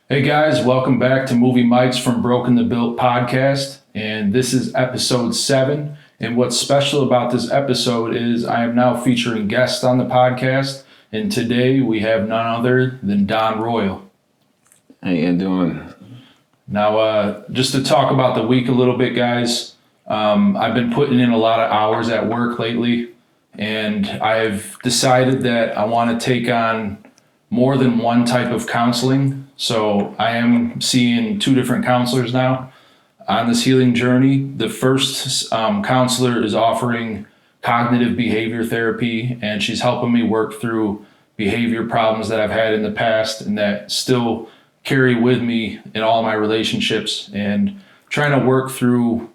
Hey guys, welcome back to Movie Mics from Broken the Built podcast. And this is episode 7. And what's special about this episode is I am now featuring guests on the podcast. And today we have none other than Don Royal. How you doing? Now, just to talk about the week a little bit, guys, I've been putting in a lot of hours at work lately. And I've decided that I want to take on more than one type of counseling. So I am seeing 2 different counselors now on this healing journey. The first counselor is offering cognitive behavior therapy, and she's helping me work through behavior problems that I've had in the past and that still carry with me in all my relationships, and trying to work through,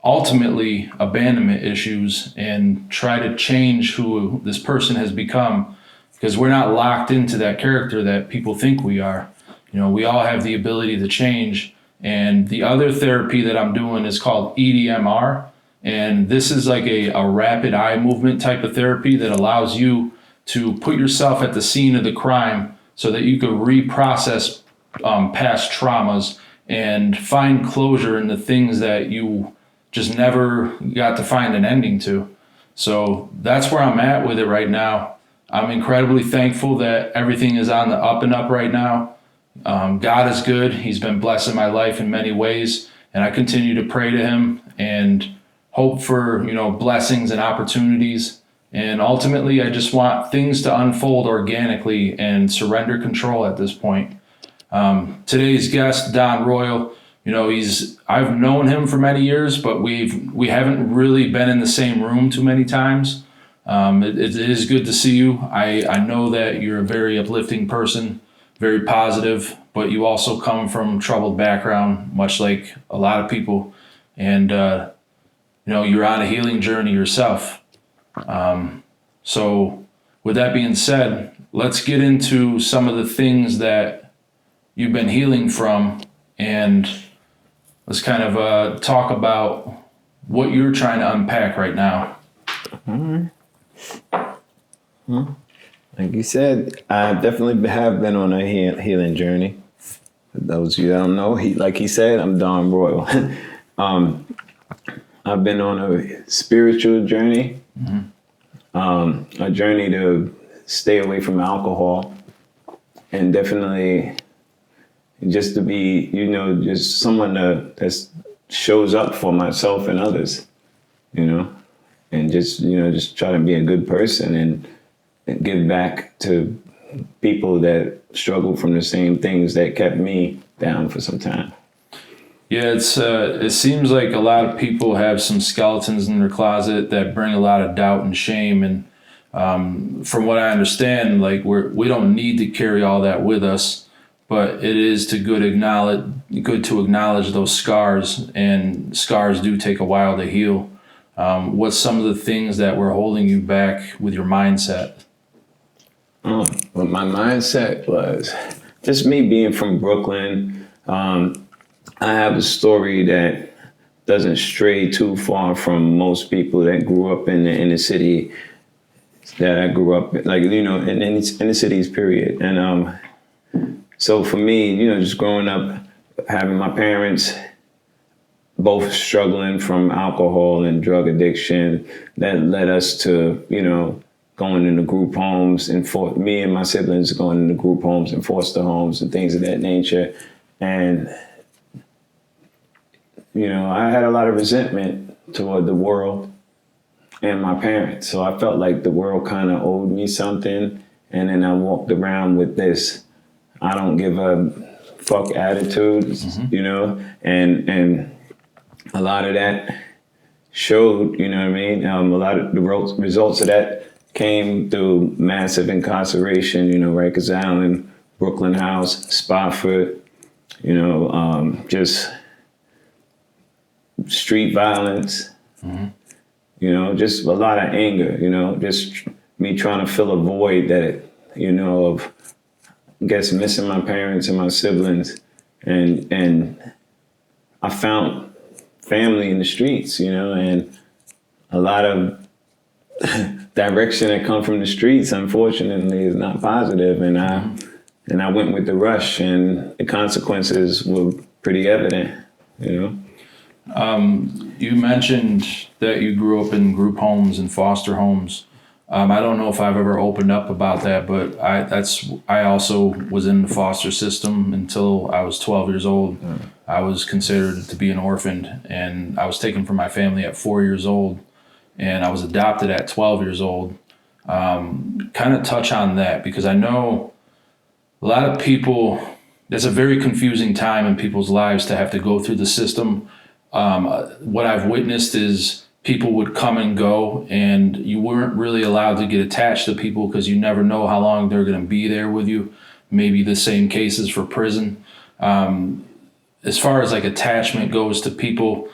ultimately abandonment issues and try to change who this person has become. Because we're not locked into that character that people think we are. We all have the ability to change. And the other therapy that I'm doing is called EDMR. And this is like a rapid eye movement type of therapy that allows you to put yourself at the scene of the crime so that you can reprocess past traumas and find closure in the things that you just never got to find an ending to. So that's where I'm at with it right now. I'm incredibly thankful that everything is on the up and up right now. God is good. He's been blessing my life in many ways, and I continue to pray to him and hope for, blessings and opportunities. And ultimately, I just want things to unfold organically and surrender control at this point. Today's guest, Don Royal, I've known him for many years, but we haven't really been in the same room too many times. It is good to see you. I know that you're a very uplifting person, very positive, but you also come from troubled background, much like a lot of people. And, you're on a healing journey yourself. So with that being said, let's get into some of the things that you've been healing from, and let's kind of talk about what you're trying to unpack right now. Mm-hmm. Like you said, I definitely have been on a healing journey. For those of you that don't know, like he said, I'm Don Royal. I've been on a spiritual journey, a journey to stay away from alcohol, and definitely just to be, just someone that shows up for myself and others, and just try to be a good person and give back to people that struggle from the same things that kept me down for some time. Yeah, it seems like a lot of people have some skeletons in their closet that bring a lot of doubt and shame. And from what I understand, like we don't need to carry all that with us, but it is good to acknowledge those scars, and scars do take a while to heal. What's some of the things that were holding you back with your mindset? Well, my mindset was just me being from Brooklyn. I have a story that doesn't stray too far from most people that grew up in the inner city that I grew up in, in the cities, period. And so for me, just growing up, having my parents both struggling from alcohol and drug addiction, that led us to, going into group homes, and for me and my siblings going into group homes and foster homes and things of that nature. And, I had a lot of resentment toward the world and my parents. So I felt like the world kind of owed me something. And then I walked around with this, I don't give a fuck attitude, and a lot of that showed, a lot of the results of that came through massive incarceration, Rikers Island, Brooklyn House, Spofford, just street violence, just a lot of anger, just me trying to fill a void that, of, I guess, missing my parents and my siblings. And I found family in the streets, and a lot of direction that come from the streets, unfortunately, is not positive. And And I went with the rush, and the consequences were pretty evident, you know? You mentioned that you grew up in group homes and foster homes. I don't know if I've ever opened up about that, but I also was in the foster system until I was 12 years old. I was considered to be an orphan, and I was taken from my family at 4 years old, and I was adopted at 12 years old. Kind of touch on that, because I know a lot of people, it's a very confusing time in people's lives to have to go through the system. What I've witnessed is people would come and go, and you weren't really allowed to get attached to people because you never know how long they're going to be there with you. Maybe the same cases for prison. As far as like attachment goes to people,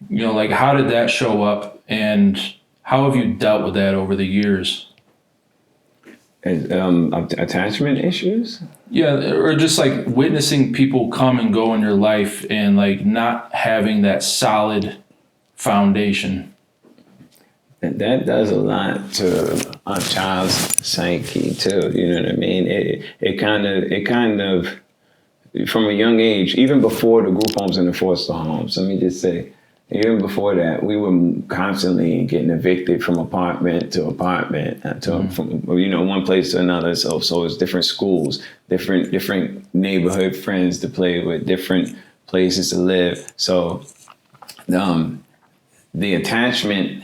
you know, like how did that show up, and how have you dealt with that over the years? Attachment issues? Yeah, or just like witnessing people come and go in your life and like not having that solid foundation. And that does a lot to a child's psyche too. You know what I mean? It kind of, from a young age, even before the group homes and the foster homes, let me just say, even before that, we were constantly getting evicted from apartment to apartment, from one place to another. So it's different schools, different neighborhood friends to play with, different places to live. So the attachment,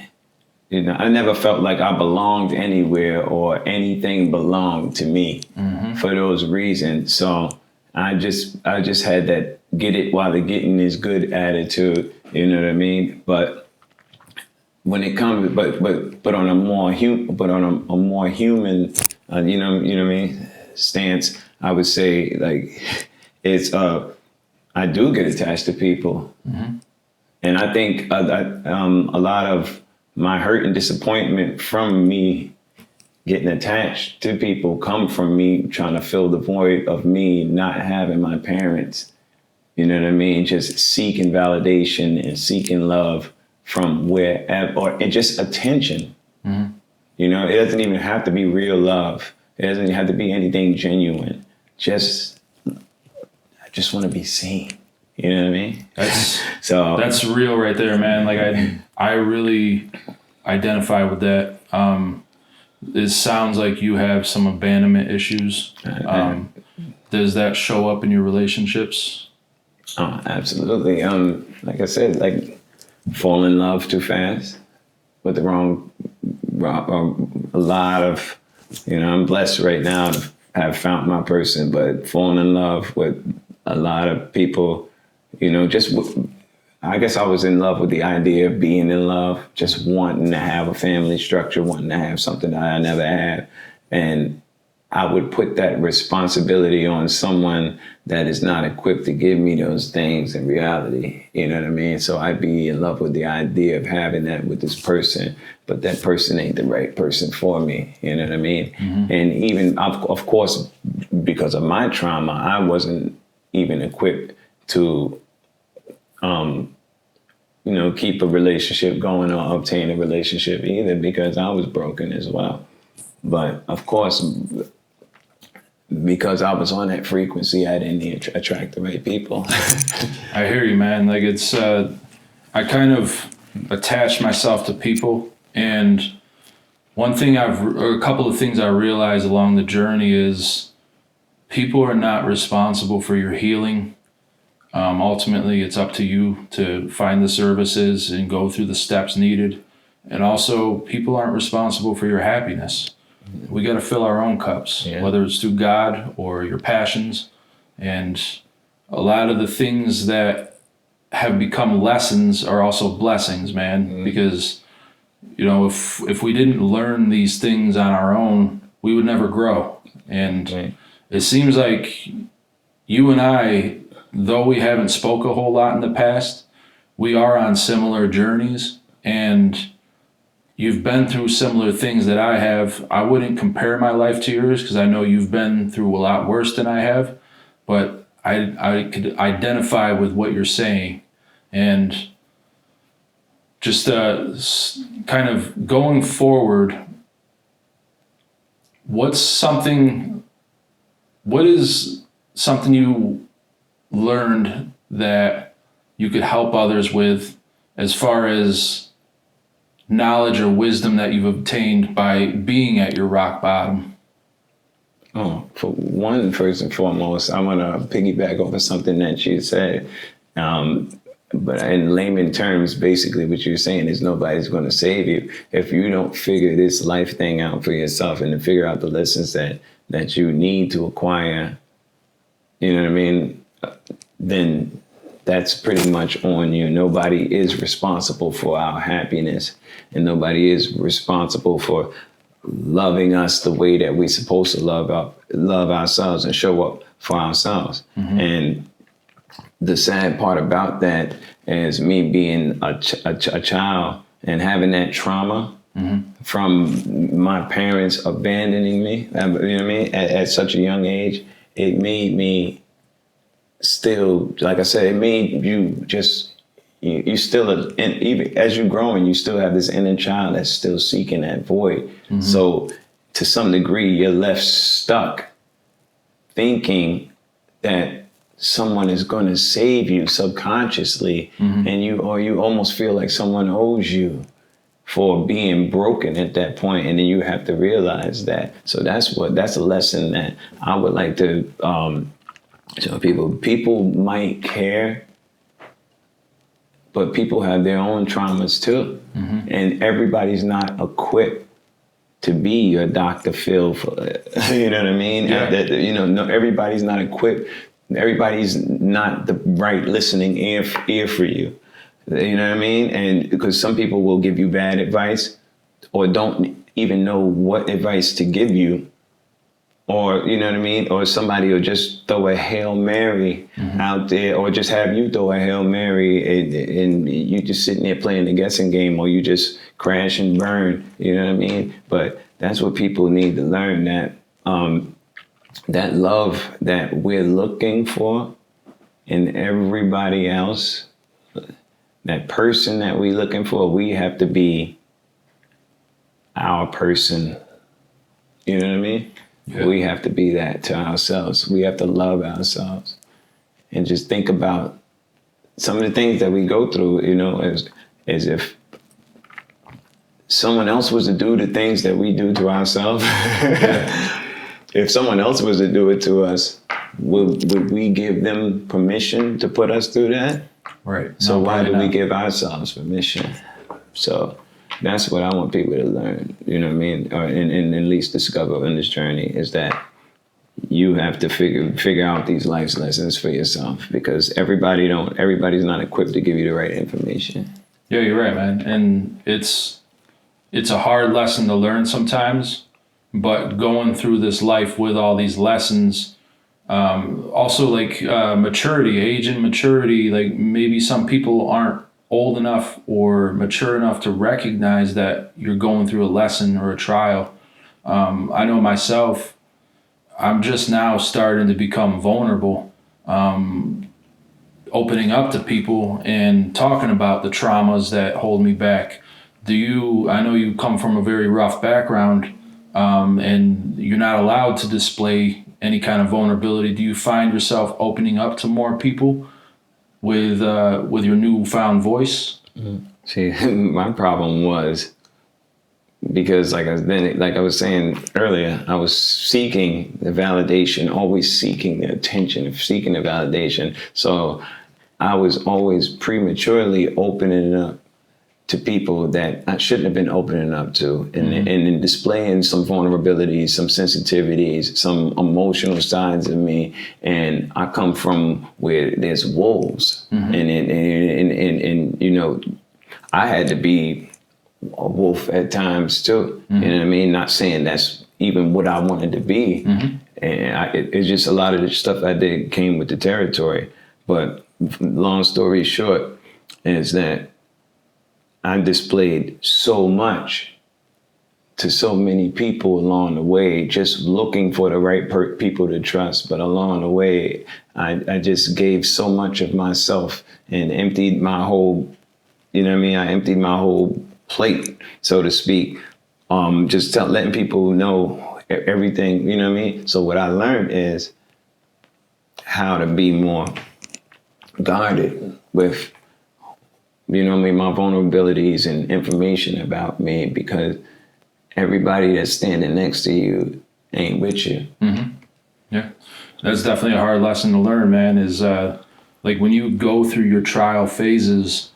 I never felt like I belonged anywhere or anything belonged to me for those reasons. So I just had that get it while the getting is good attitude. You know what I mean? But when it comes, but on a more human, you know what I mean, stance, I would say like it's I do get attached to people, and I think a lot of my hurt and disappointment from me getting attached to people come from me trying to fill the void of me not having my parents. You know what I mean? Just seeking validation and seeking love from wherever, and just attention. You know, it doesn't even have to be real love. It doesn't have to be anything genuine. I just want to be seen. You know what I mean? That's real right there, man. Like I really identify with that. It sounds like you have some abandonment issues. Does that show up in your relationships? Oh, absolutely. Like I said, like fall in love too fast with the wrong, a lot of, I'm blessed right now to have found my person, but falling in love with a lot of people, I guess I was in love with the idea of being in love, just wanting to have a family structure, wanting to have something that I never had. And I would put that responsibility on someone that is not equipped to give me those things in reality. You know what I mean? So I'd be in love with the idea of having that with this person, but that person ain't the right person for me. You know what I mean? And even, of course, because of my trauma, I wasn't even equipped to, keep a relationship going or obtain a relationship either, because I was broken as well. But of course, because I was on that frequency, I didn't attract the right people. I hear you, man. Like I kind of attach myself to people. And a couple of things I realized along the journey is people are not responsible for your healing. Ultimately, it's up to you to find the services and go through the steps needed. And also, people aren't responsible for your happiness. We got to fill our own cups, whether it's through God or your passions. And a lot of the things that have become lessons are also blessings, man, because, if we didn't learn these things on our own, we would never grow. And it seems like you and I, though we haven't spoke a whole lot in the past, we are on similar journeys, and you've been through similar things that I have. I wouldn't compare my life to yours because I know you've been through a lot worse than I have, but I could identify with what you're saying. And just kind of going forward, what's something what is something you learned that you could help others with as far as knowledge or wisdom that you've obtained by being at your rock bottom? Oh, for one, first and foremost, I want to piggyback off of something that you said. But in layman terms, basically what you're saying is nobody's going to save you if you don't figure this life thing out for yourself and to figure out the lessons that you need to acquire. You know what I mean? Then that's pretty much on you. Nobody is responsible for our happiness, and nobody is responsible for loving us the way that we're supposed to love ourselves and show up for ourselves. Mm-hmm. And the sad part about that is me being a child and having that trauma from my parents abandoning me, you know what I mean, at such a young age. It made me still, like I said, it made you just, you still, and even as you're growing, you still have this inner child that's still seeking that void. Mm-hmm. So to some degree, you're left stuck thinking that someone is going to save you subconsciously, and you almost feel like someone owes you for being broken at that point, and then you have to realize that. So that's a lesson that I would like to tell people. People might care, but people have their own traumas too, and everybody's not equipped to be your Dr. Phil. You know what I mean? Yeah. No, everybody's not equipped. Everybody's not the right listening ear for you. You know what I mean? And because some people will give you bad advice or don't even know what advice to give you, or, you know what I mean? Or somebody will just throw a Hail Mary out there, or just have you throw a Hail Mary and you just sitting there playing the guessing game, or you just crash and burn. You know what I mean? But that's what people need to learn, that that love that we're looking for in everybody else, that person that we're looking for, we have to be our person. You know what I mean? Yeah. We have to be that to ourselves. We have to love ourselves and just think about some of the things that we go through, as if someone else was to do the things that we do to ourselves. If someone else was to do it to us, would we give them permission to put us through that? Right. So why do we give ourselves permission? So that's what I want people to learn, you know what I mean? Or and at least discover in this journey, is that you have to figure out these life lessons for yourself, because everybody's not equipped to give you the right information. Yeah, you're right, man. And it's a hard lesson to learn sometimes. But going through this life with all these lessons, also like maturity, age and maturity, like maybe some people aren't old enough or mature enough to recognize that you're going through a lesson or a trial. I know myself, I'm just now starting to become vulnerable, opening up to people and talking about the traumas that hold me back. I know you come from a very rough background, and you're not allowed to display any kind of vulnerability. Do you find yourself opening up to more people with your newfound voice? See, my problem was because, like I was saying earlier, I was seeking the validation, always seeking the attention, seeking the validation. So I was always prematurely opening up to people that I shouldn't have been opening up to, and displaying some vulnerabilities, some sensitivities, some emotional sides of me. And I come from where there's wolves, and I had to be a wolf at times too. You know what I mean? Not saying that's even what I wanted to be. And it's just a lot of the stuff I did came with the territory. But long story short is that I displayed so much to so many people along the way, just looking for the right people to trust. But along the way, I just gave so much of myself and emptied my whole, I emptied my whole plate, so to speak. Letting people know everything, you know what I mean? So what I learned is how to be more guarded with, my vulnerabilities and information about me, because everybody that's standing next to you ain't with you. Mm-hmm. Yeah, that's definitely a hard lesson to learn, man, is like when you go through your trial phases,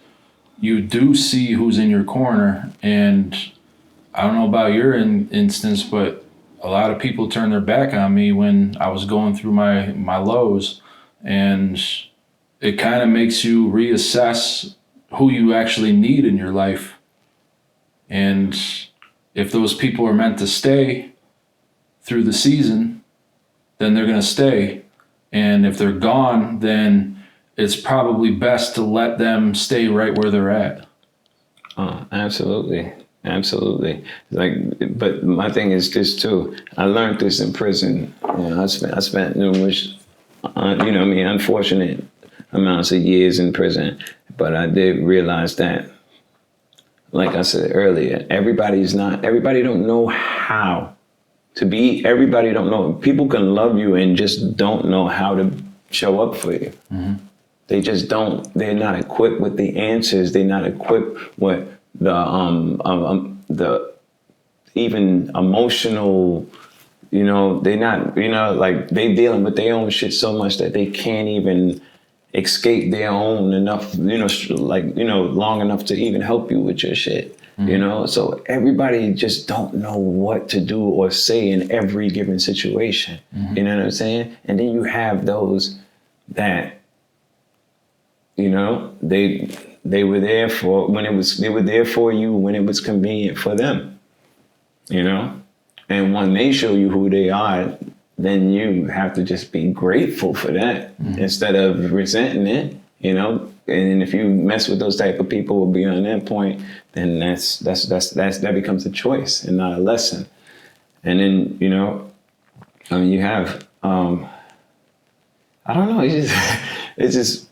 you do see who's in your corner. And I don't know about your instance, but a lot of people turned their back on me when I was going through my lows. And it kind of makes you reassess who you actually need in your life. And if those people are meant to stay through the season, then they're going to stay. And if they're gone, then it's probably best to let them stay right where they're at. Oh, absolutely. Absolutely. But my thing is this too. I learned this in prison. I spent numerous, unfortunate amounts of years in prison. But I did realize that, like I said earlier, everybody don't know how to be. Everybody don't know. People can love you and just don't know how to show up for you. Mm-hmm. They just don't. They're not equipped with the answers. They're not equipped with the even emotional. They're not. Like they dealing with their own shit so much that they can't even escape their own enough. Long enough to even help you with your shit. Mm-hmm. So everybody just don't know what to do or say in every given situation. Mm-hmm. You know what I'm saying? And then you have those that, they were there for you when it was convenient for them. And when they show you who they are, then you have to just be grateful for that instead of resenting it. And if you mess with those type of people beyond that point, then that becomes a choice and not a lesson. And then you have I don't know. It's just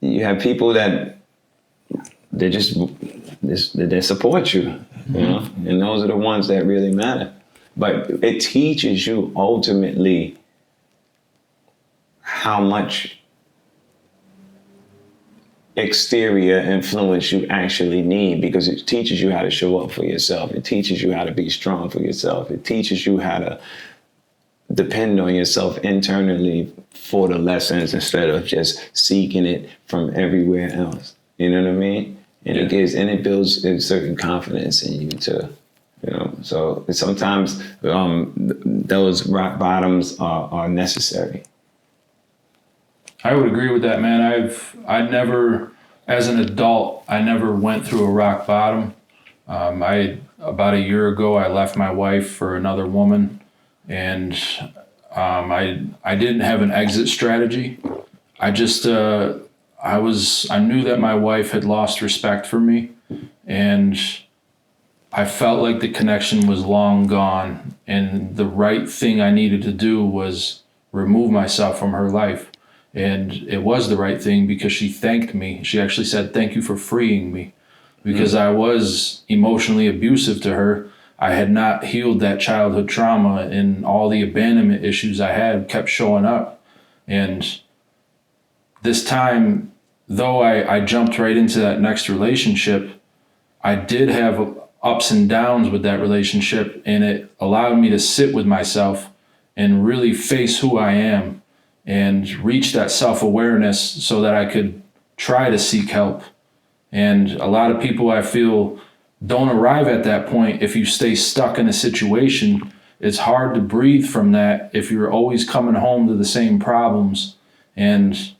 you have people that they support you, and those are the ones that really matter. But it teaches you ultimately how much exterior influence you actually need, because it teaches you how to show up for yourself. It teaches you how to be strong for yourself. It teaches you how to depend on yourself internally for the lessons instead of just seeking it from everywhere else. You know what I mean? And it builds a certain confidence in you too. So sometimes those rock bottoms are necessary. I would agree with that, man. I never, as an adult, I never went through a rock bottom. About a year ago, I left my wife for another woman, and I didn't have an exit strategy. I just I knew that my wife had lost respect for me, and I felt like the connection was long gone, and the right thing I needed to do was remove myself from her life. And it was the right thing, because she thanked me. She actually said, "Thank you for freeing me," because I was emotionally abusive to her. I had not healed that childhood trauma, and all the abandonment issues I had kept showing up. And this time, though I jumped right into that next relationship, I did have ups and downs with that relationship, and it allowed me to sit with myself and really face who I am and reach that self-awareness so that I could try to seek help. And a lot of people, I feel, don't arrive at that point if you stay stuck in a situation. It's hard to breathe from that if you're always coming home to the same problems. And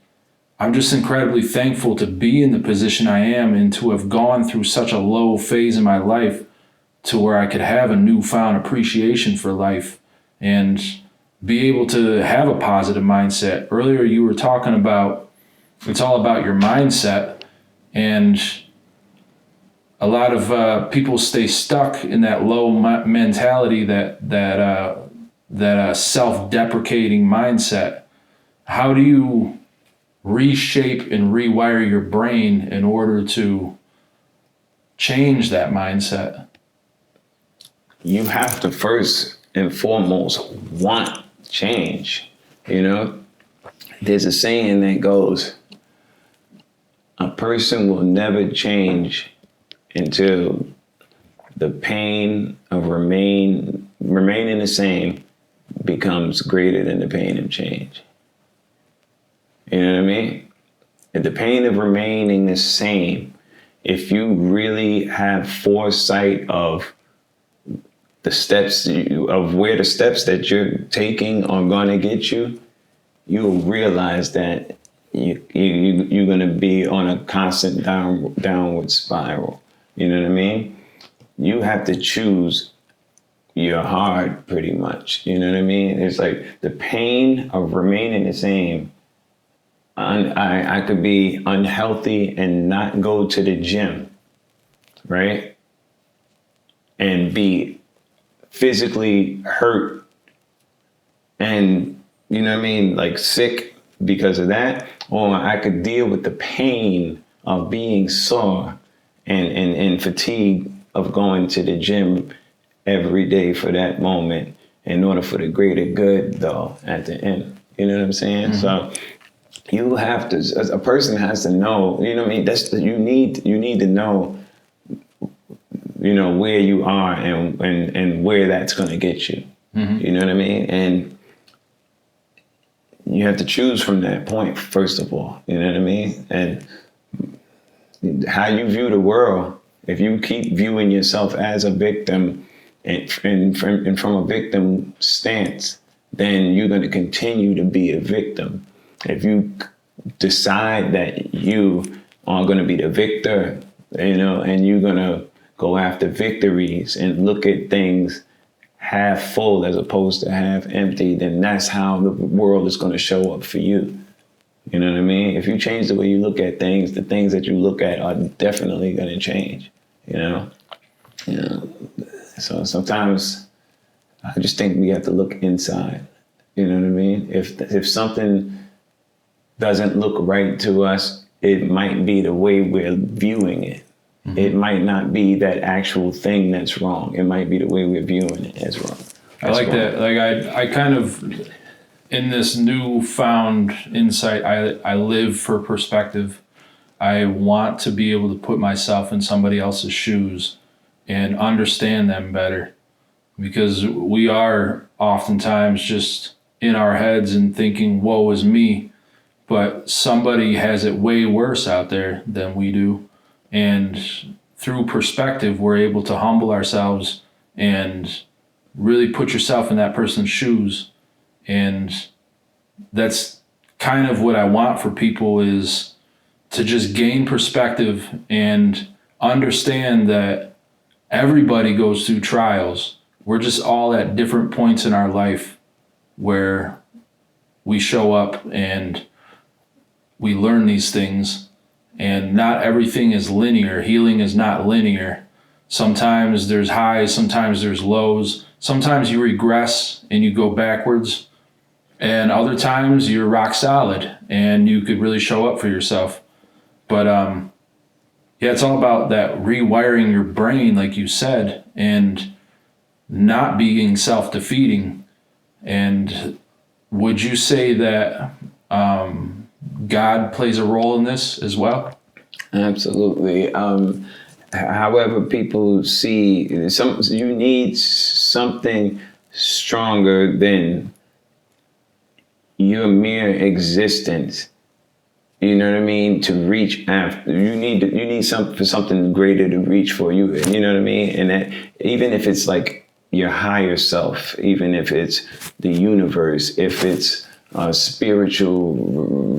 I'm just incredibly thankful to be in the position I am and to have gone through such a low phase in my life to where I could have a newfound appreciation for life and be able to have a positive mindset. Earlier you were talking about it's all about your mindset, and a lot of people stay stuck in that low mentality, that self-deprecating mindset. How do you reshape and rewire your brain in order to change that mindset? You have to first and foremost want change, there's a saying that goes, a person will never change until the pain of remaining the same becomes greater than the pain of change. You know what I mean? If the pain of remaining the same, if you really have foresight of the steps of where the steps that you're taking are going to get you, you'll realize that you're going to be on a constant downward spiral. You know what I mean? You have to choose your heart pretty much. You know what I mean? It's like the pain of remaining the same. I could be unhealthy and not go to the gym, right? And be physically hurt and, you know what I mean, like sick because of that. Or I could deal with the pain of being sore and fatigue of going to the gym every day for that moment in order for the greater good, though, at the end. You know what I'm saying? Mm-hmm. So you have to, as a person has to know, you know what I mean? You need to know, you know, where you are and where that's going to get you. Mm-hmm. You know what I mean? And you have to choose from that point, first of all. You know what I mean? And how you view the world, if you keep viewing yourself as a victim and from a victim stance, then you're going to continue to be a victim. If you decide that you are going to be the victor, you know, and you're going to go after victories and look at things half full as opposed to half empty, then that's how the world is going to show up for you. You know what I mean? If you change the way you look at things, the things that you look at are definitely going to change, you know? So sometimes I just think we have to look inside. You know what I mean? If something doesn't look right to us, it might be the way we're viewing it. Mm-hmm. It might not be that actual thing that's wrong. It might be the way we're viewing it as wrong. I like that. Like I kind of, in this newfound insight, I live for perspective. I want to be able to put myself in somebody else's shoes and understand them better, because we are oftentimes just in our heads and thinking, woe is me, but somebody has it way worse out there than we do. And through perspective, we're able to humble ourselves and really put yourself in that person's shoes. And that's kind of what I want for people, is to just gain perspective and understand that everybody goes through trials. We're just all at different points in our life where we show up and we learn these things. And not everything is linear. Healing is not linear. Sometimes there's highs, sometimes there's lows. Sometimes you regress and you go backwards. And other times you're rock solid and you could really show up for yourself. But yeah, it's all about that rewiring your brain, like you said, and not being self-defeating. And would you say that God plays a role in this as well? Absolutely. However people see, you need something stronger than your mere existence. You know what I mean? To reach after, you need something greater to reach for you. You know what I mean? And that, even if it's like your higher self, even if it's the universe, if it's a spiritual,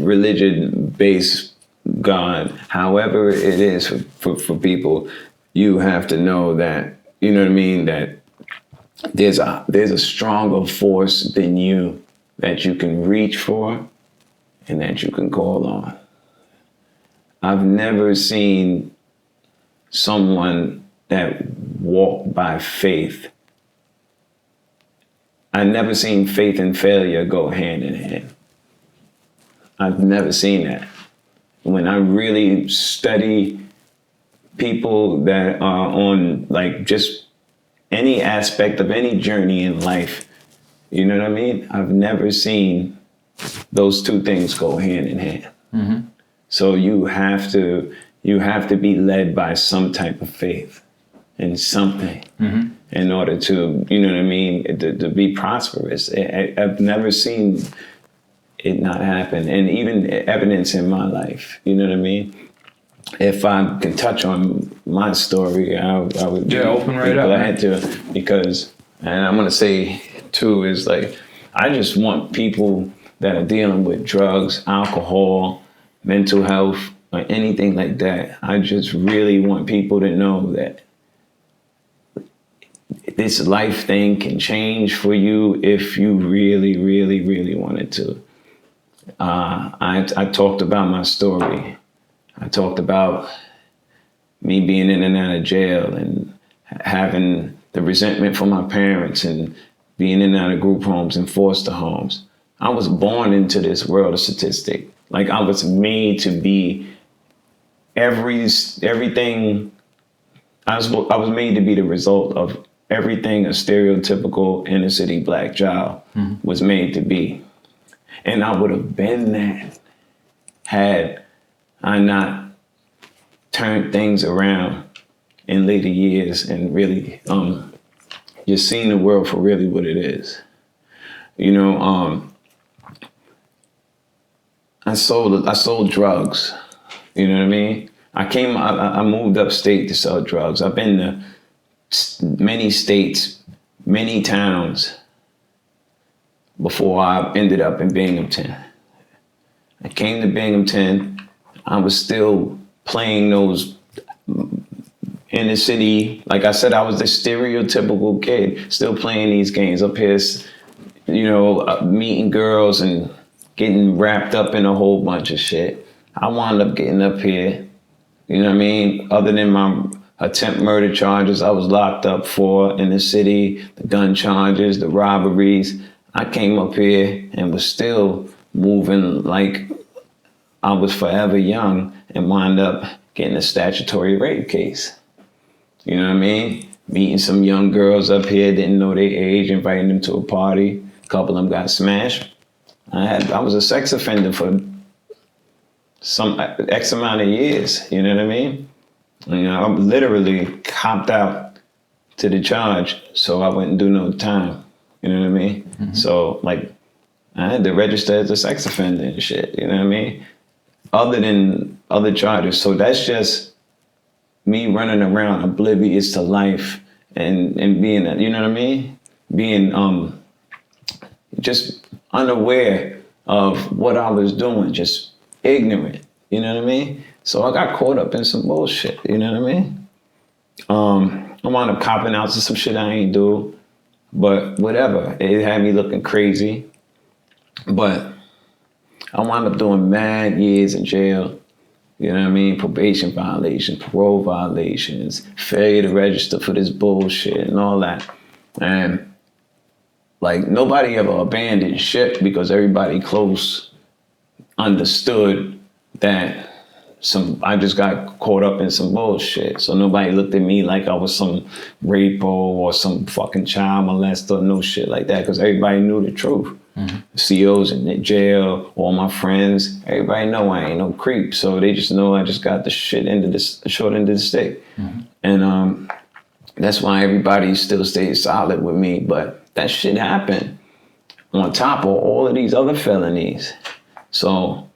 religion-based God, however it is for people, you have to know that, you know what I mean, that there's a stronger force than you that you can reach for and that you can call on. I've never seen someone that walked by faith. I've never seen faith and failure go hand in hand. I've never seen that. When I really study people that are on like just any aspect of any journey in life, you know what I mean? I've never seen those two things go hand in hand. So you have to be led by some type of faith in something in order to, you know what I mean, to be prosperous. I've never seen it not happen, and even evidence in my life, you know what I mean? If I can touch on my story, I would be open right up, glad to, because, and I'm gonna say too, is like, I just want people that are dealing with drugs, alcohol, mental health, or anything like that. I just really want people to know that this life thing can change for you if you really, really, really wanted to. I talked about my story. I talked about me being in and out of jail and having the resentment from my parents and being in and out of group homes and foster homes. I was born into this world of statistic. Like, I was made to be everything. I was made to be the result of everything a stereotypical inner city black child was made to be. And I would have been that had I not turned things around in later years and really just seen the world for really what it is. You know, I sold drugs. You know what I mean? I moved upstate to sell drugs. I've been to many states, many towns before I ended up in Binghamton. I came to Binghamton. I was still playing those inner city. Like I said, I was the stereotypical kid, still playing these games up here, you know, meeting girls and getting wrapped up in a whole bunch of shit. I wound up getting up here, you know what I mean? Other than my attempt murder charges I was locked up for in the city, the gun charges, the robberies, I came up here and was still moving like I was forever young and wound up getting a statutory rape case. You know what I mean? Meeting some young girls up here, didn't know their age, inviting them to a party. A couple of them got smashed. I was a sex offender for some X amount of years, you know what I mean? You know, I literally copped out to the charge so I wouldn't do no time, you know what I mean? So, like, I had to register as a sex offender and shit, you know what I mean? Other than other charges. So that's just me running around oblivious to life and being, you know what I mean? Being just unaware of what I was doing, just ignorant, you know what I mean? So I got caught up in some bullshit, you know what I mean? I wound up copping out to some shit I ain't do, but whatever. It had me looking crazy, but I wound up doing mad years in jail. You know what I mean? Probation violations, parole violations, failure to register for this bullshit and all that. And like, nobody ever abandoned shit because everybody close understood that I just got caught up in some bullshit. So nobody looked at me like I was some rapo or some fucking child molester, no shit like that, because everybody knew the truth. COs in jail, all my friends, everybody know I ain't no creep. So they just know I just got the short end of the stick. And that's why everybody still stays solid with me. But that shit happened on top of all of these other felonies. So,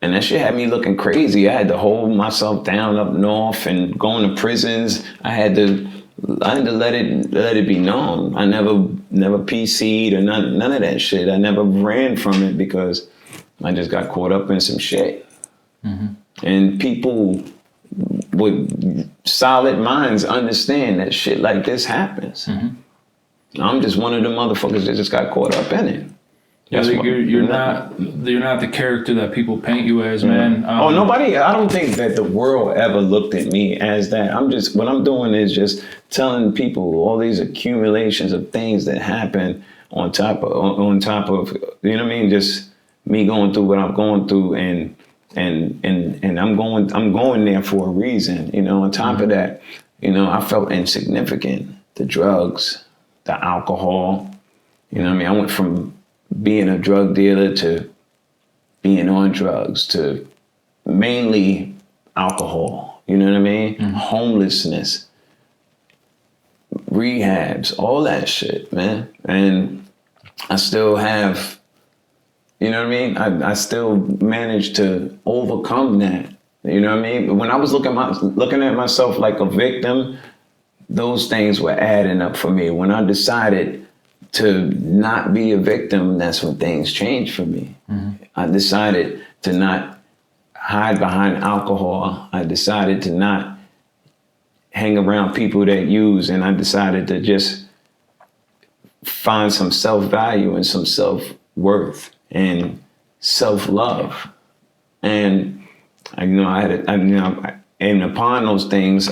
and that shit had me looking crazy. I had to hold myself down up north and going to prisons. I had to let it be known. I never PC'd or none of that shit. I never ran from it because I just got caught up in some shit. And people with solid minds understand that shit like this happens. I'm just one of the motherfuckers that just got caught up in it. You're not the character that people paint you as, man. Nobody. I don't think that the world ever looked at me as that. What I'm doing is just telling people all these accumulations of things that happen on top of, you know what I mean? Just me going through what I'm going through, and I'm going there for a reason. You know, on top of that, you know, I felt insignificant. The drugs, the alcohol. You know what I mean? I went from being a drug dealer to being on drugs to mainly alcohol, you know what I mean? Homelessness, rehabs, all that shit, man. And I still have, you know what I mean? I still managed to overcome that. You know what I mean? But when I was looking at myself like a victim, those things were adding up for me. When I decided to not be a victim, that's when things changed for me. I decided to not hide behind alcohol. I decided to not hang around people that use, and I decided to just find some self-value and some self-worth and self-love. And and upon those things,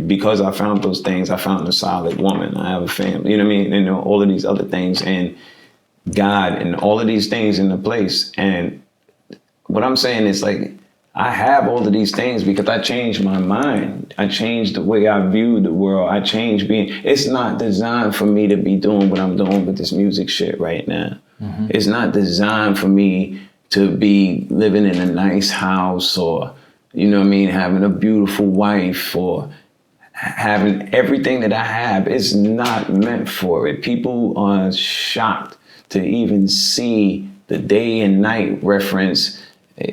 because I found those things, I found a solid woman. I have a family, you know what I mean? And all of these other things, and God, and all of these things into place. And what I'm saying is, like, I have all of these things because I changed my mind. I changed the way I view the world. I changed it's not designed for me to be doing what I'm doing with this music shit right now. It's not designed for me to be living in a nice house, or, you know what I mean, having a beautiful wife, or having everything that I have. It's not meant for it. People are shocked to even see the day and night reference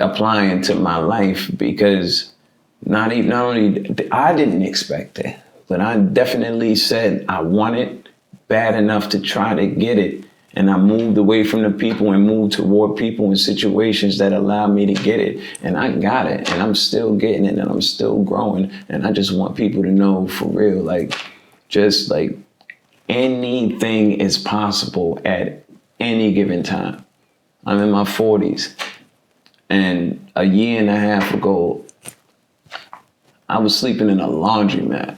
applying to my life, because not only I didn't expect it, but I definitely said I want it bad enough to try to get it. And I moved away from the people and moved toward people and situations that allowed me to get it. And I got it, and I'm still getting it, and I'm still growing. And I just want people to know, for real, like, just like, anything is possible at any given time. I'm in my 40s. And a year and a half ago, I was sleeping in a laundromat.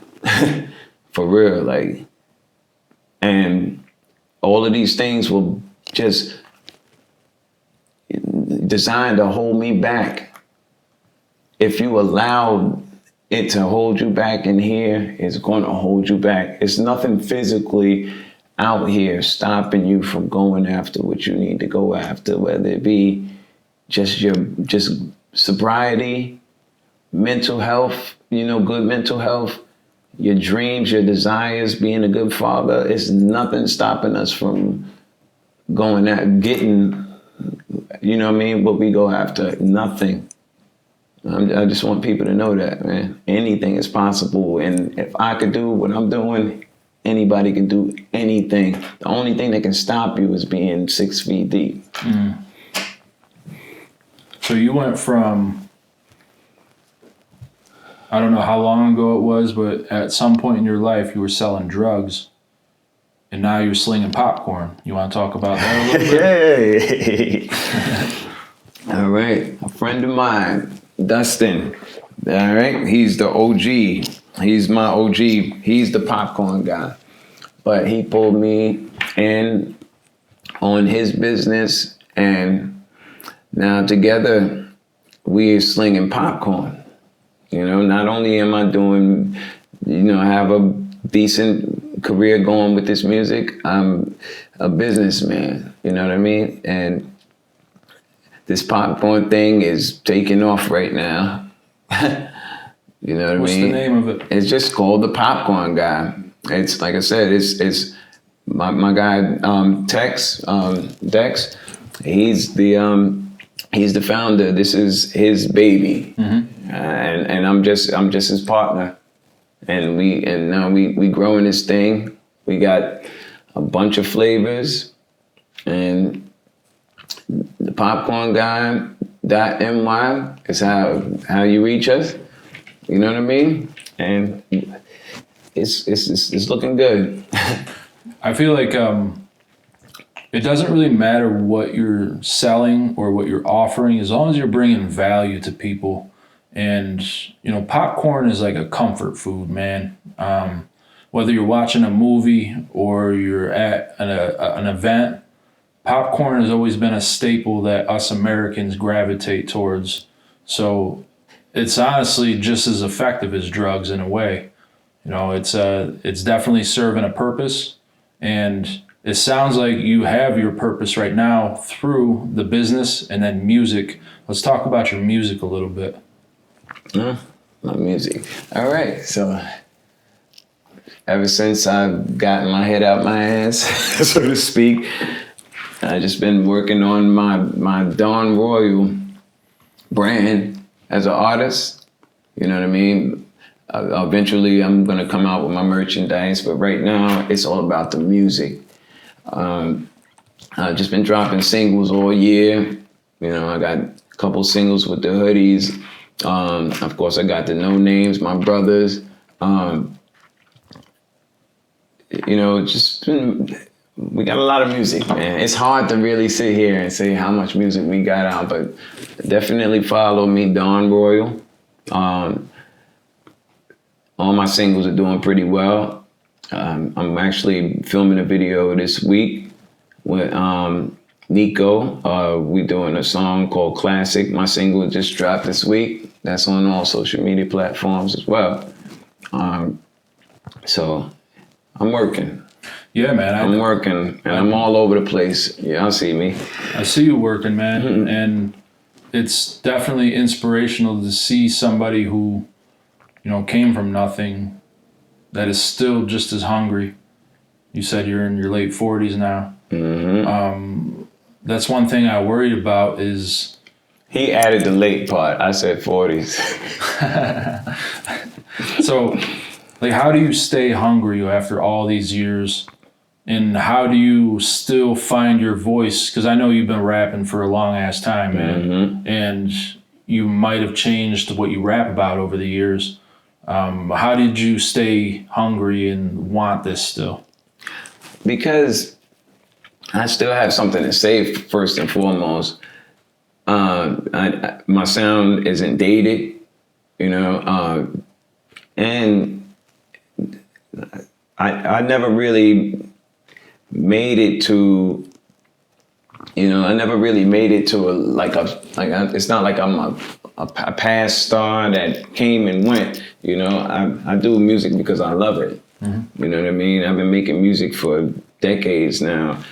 For real, like, and all of these things were just designed to hold me back. If you allow it to hold you back in here, it's going to hold you back. It's nothing physically out here stopping you from going after what you need to go after, whether it be just sobriety, mental health, good mental health, your dreams, your desires, being a good father. It's nothing stopping us from getting, you know what I mean, what we go after. Nothing. I just want people to know that, man. Anything is possible. And if I could do what I'm doing, anybody can do anything. The only thing that can stop you is being 6 feet deep. So you went from, I don't know how long ago it was, but at some point in your life, you were selling drugs, and now you're slinging popcorn. You want to talk about that a little bit? Hey. All right. A friend of mine, Dustin. All right. He's the OG. He's my OG. He's the popcorn guy. But he pulled me in on his business, and now together we're slinging popcorn. Not only am I doing, I have a decent career going with this music, I'm a businessman, you know what I mean? And this popcorn thing is taking off right now. You know what I mean? What's the name of it? It's just called The Popcorn Guy. It's, like I said, it's my guy, Dex. He's the founder. This is his baby. And I'm just his partner, and now we growing this thing. We got a bunch of flavors, and the popcorn guy.my is how you reach us. You know what I mean? And it's looking good. I feel like it doesn't really matter what you're selling or what you're offering, as long as you're bringing value to people. And, popcorn is like a comfort food, man. Whether you're watching a movie or you're at an event, popcorn has always been a staple that us Americans gravitate towards. So it's honestly just as effective as drugs in a way. It's definitely serving a purpose, and it sounds like you have your purpose right now through the business and then music. Let's talk about your music a little bit. My music. All right. So ever since I've gotten my head out my ass, so to speak, I just been working on my Don Royal brand as an artist. You know what I mean? Eventually, I'm gonna come out with my merchandise, but right now it's all about the music. I've just been dropping singles all year. You know, I got a couple singles with the hoodies. Of course, I got the No Names, my brothers. You know, we got a lot of music, man. It's hard to really sit here and say how much music we got out, but definitely follow me, Don Royal. All my singles are doing pretty well. I'm actually filming a video this week with Nico. We're doing a song called Classic. My single just dropped this week. That's on all social media platforms as well. So I'm working. Yeah, man. I'm working, and I'm all over the place. Y'all see me. I see you working, man. And it's definitely inspirational to see somebody who, you know, came from nothing that is still just as hungry. You said you're in your late 40s now. That's one thing I worried about is... He added the late part. I said 40s. So, like, how do you stay hungry after all these years? And how do you still find your voice? Because I know you've been rapping for a long ass time, man. And you might have changed what you rap about over the years. How did you stay hungry and want this still? Because I still have something to say, first and foremost. My sound isn't dated, you know, and I never really made it to, you know, it's not like I'm a past star that came and went, you know. I do music because I love it. You know what I mean? I've been making music for decades now.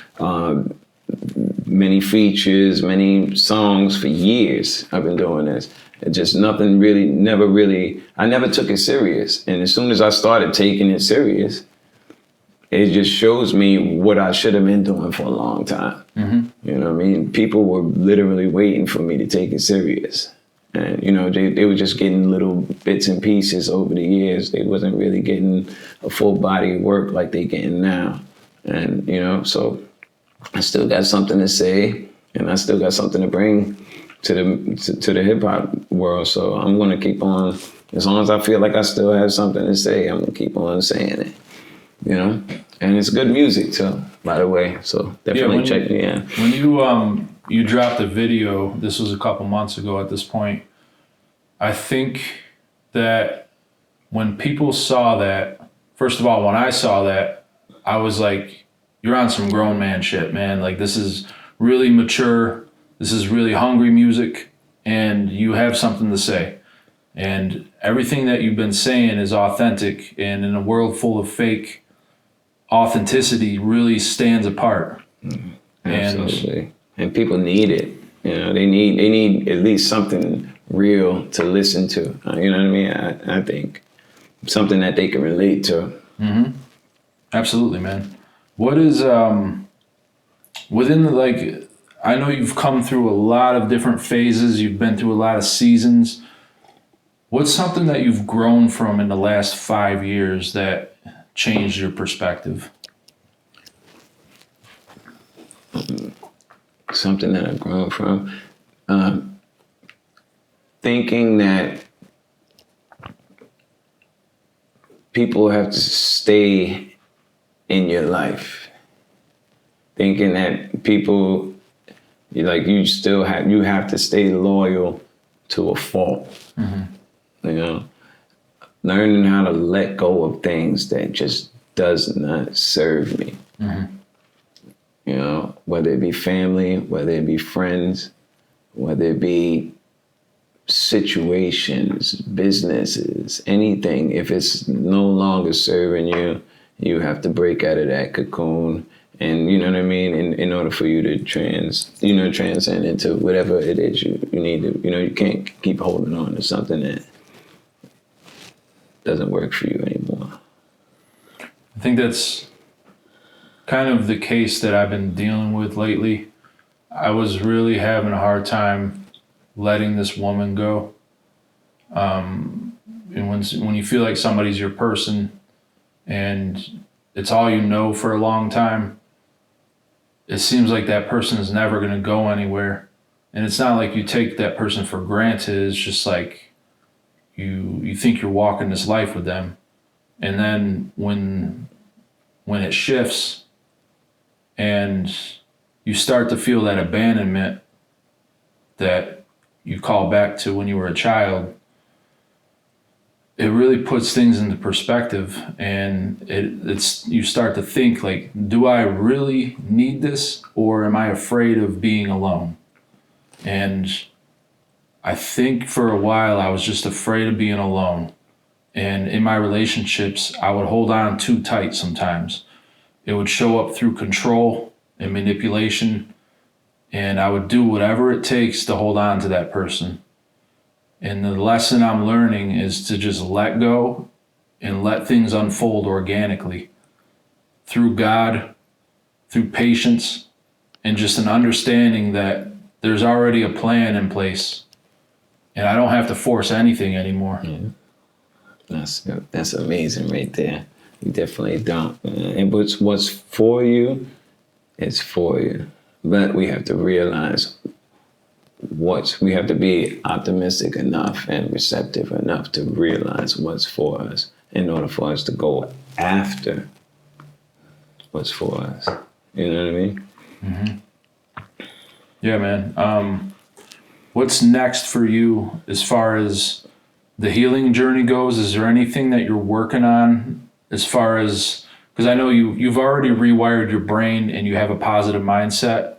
Many features, many songs for years. I've been doing this. It just I never took it serious. And as soon as I started taking it serious, it just shows me what I should have been doing for a long time. You know what I mean? People were literally waiting for me to take it serious. And, you know, they were just getting little bits and pieces over the years. They wasn't really getting a full body of work like they getting now. And, you know, so I still got something to say, and I still got something to bring to the hip hop world. So I'm gonna keep on, as long as I feel like I still have something to say, I'm gonna keep on saying it. You know, and it's good music too, by the way. So definitely check me in. When you dropped a video, this was a couple months ago at this point. I think that when people saw that, first of all, when I saw that, I was like, you're on some grown man shit, man. Like, this is really mature. This is really hungry music, and you have something to say. And everything that you've been saying is authentic, and in a world full of fake, authenticity really stands apart. Absolutely. And people need it. You know, they need at least something real to listen to. You know what I mean? I think something that they can relate to. Absolutely, man. What is within the, like, I know you've come through a lot of different phases. You've been through a lot of seasons. What's something that you've grown from in the last 5 years that changed your perspective? Something that I've grown from, thinking that people have to stay in your life, thinking that people, you have to stay loyal to a fault. You know, learning how to let go of things that just does not serve me. You know, whether it be family, whether it be friends, whether it be situations, businesses, anything. If it's no longer serving you, you have to break out of that cocoon And you know what I mean? In order for you to transcend into whatever it is you need to, you can't keep holding on to something that doesn't work for you anymore. I think that's kind of the case that I've been dealing with lately. I was really having a hard time letting this woman go. And when you feel like somebody's your person and it's all you know for a long time, it seems like that person is never going to go anywhere. And it's not like you take that person for granted. It's just like you think you're walking this life with them. And then when it shifts and you start to feel that abandonment that you call back to when you were a child, it really puts things into perspective, and it's you start to think like, do I really need this, or am I afraid of being alone? And I think for a while I was just afraid of being alone. And in my relationships, I would hold on too tight sometimes. It would show up through control and manipulation, and I would do whatever it takes to hold on to that person. And the lesson I'm learning is to just let go and let things unfold organically through God, through patience, and just an understanding that there's already a plan in place and I don't have to force anything anymore. Yeah. That's amazing right there. You definitely don't. And what's for you, it's for you. But we have to realize we have to be optimistic enough and receptive enough to realize what's for us in order for us to go after what's for us. You know what I mean? Mm-hmm. Yeah, man. What's next for you as far as the healing journey goes? Is there anything that you're working on as far as, because I know you've already rewired your brain and you have a positive mindset.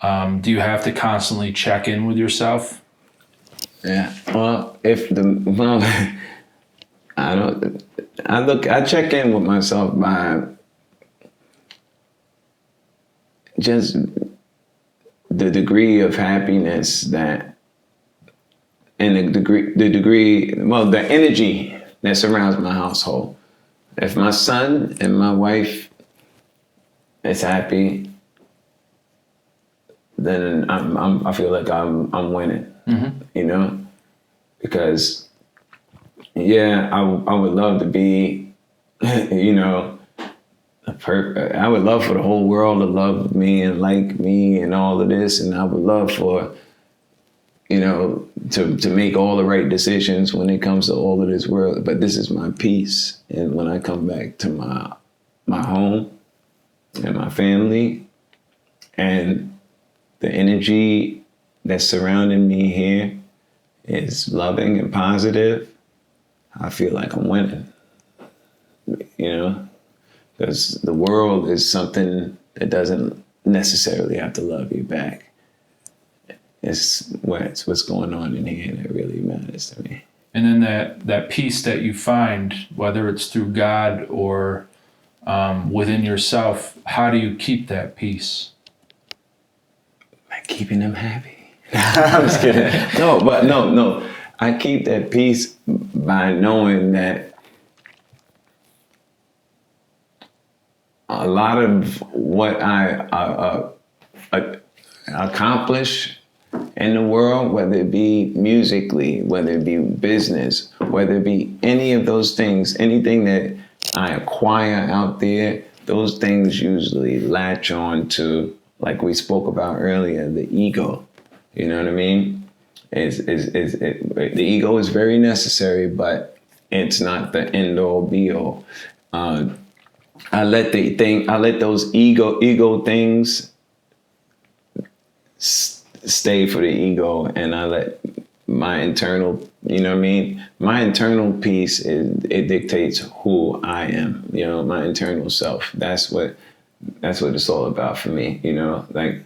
Do you have to constantly check in with yourself? Yeah. Well, I check in with myself by just the degree of happiness the energy that surrounds my household. If my son and my wife is happy, then I feel like I'm winning. Mm-hmm. You know, because I would love to be, I would love for the whole world to love me and like me and all of this, and I would love for to make all the right decisions when it comes to all of this world. But this is my peace, and when I come back to my home and my family and the energy that's surrounding me here is loving and positive, I feel like I'm winning, because the world is something that doesn't necessarily have to love you back. It's what's going on in here that really matters to me. And then that peace that you find, whether it's through God or within yourself, how do you keep that peace? By keeping them happy. I'm just kidding. No. I keep that peace by knowing that a lot of what I accomplish in the world, whether it be musically, whether it be business, whether it be any of those things, anything that I acquire out there, those things usually latch on to, like we spoke about earlier, the ego. You know what I mean? The ego is very necessary, but it's not the end all be all. I let those ego things stay for the ego, and I let my internal, my internal peace it dictates who I am. My internal self. That's what it's all about for me. Like,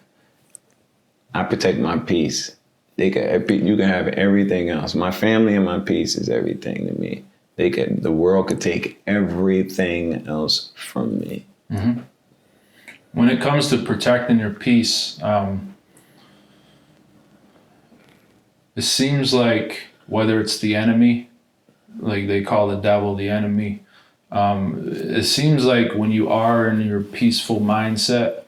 I protect my peace. You can have everything else. My family and my peace is everything to me. The world could take everything else from me. Mm-hmm. When it comes to protecting your peace, it seems like whether it's the enemy, like they call the devil the enemy, it seems like when you are in your peaceful mindset,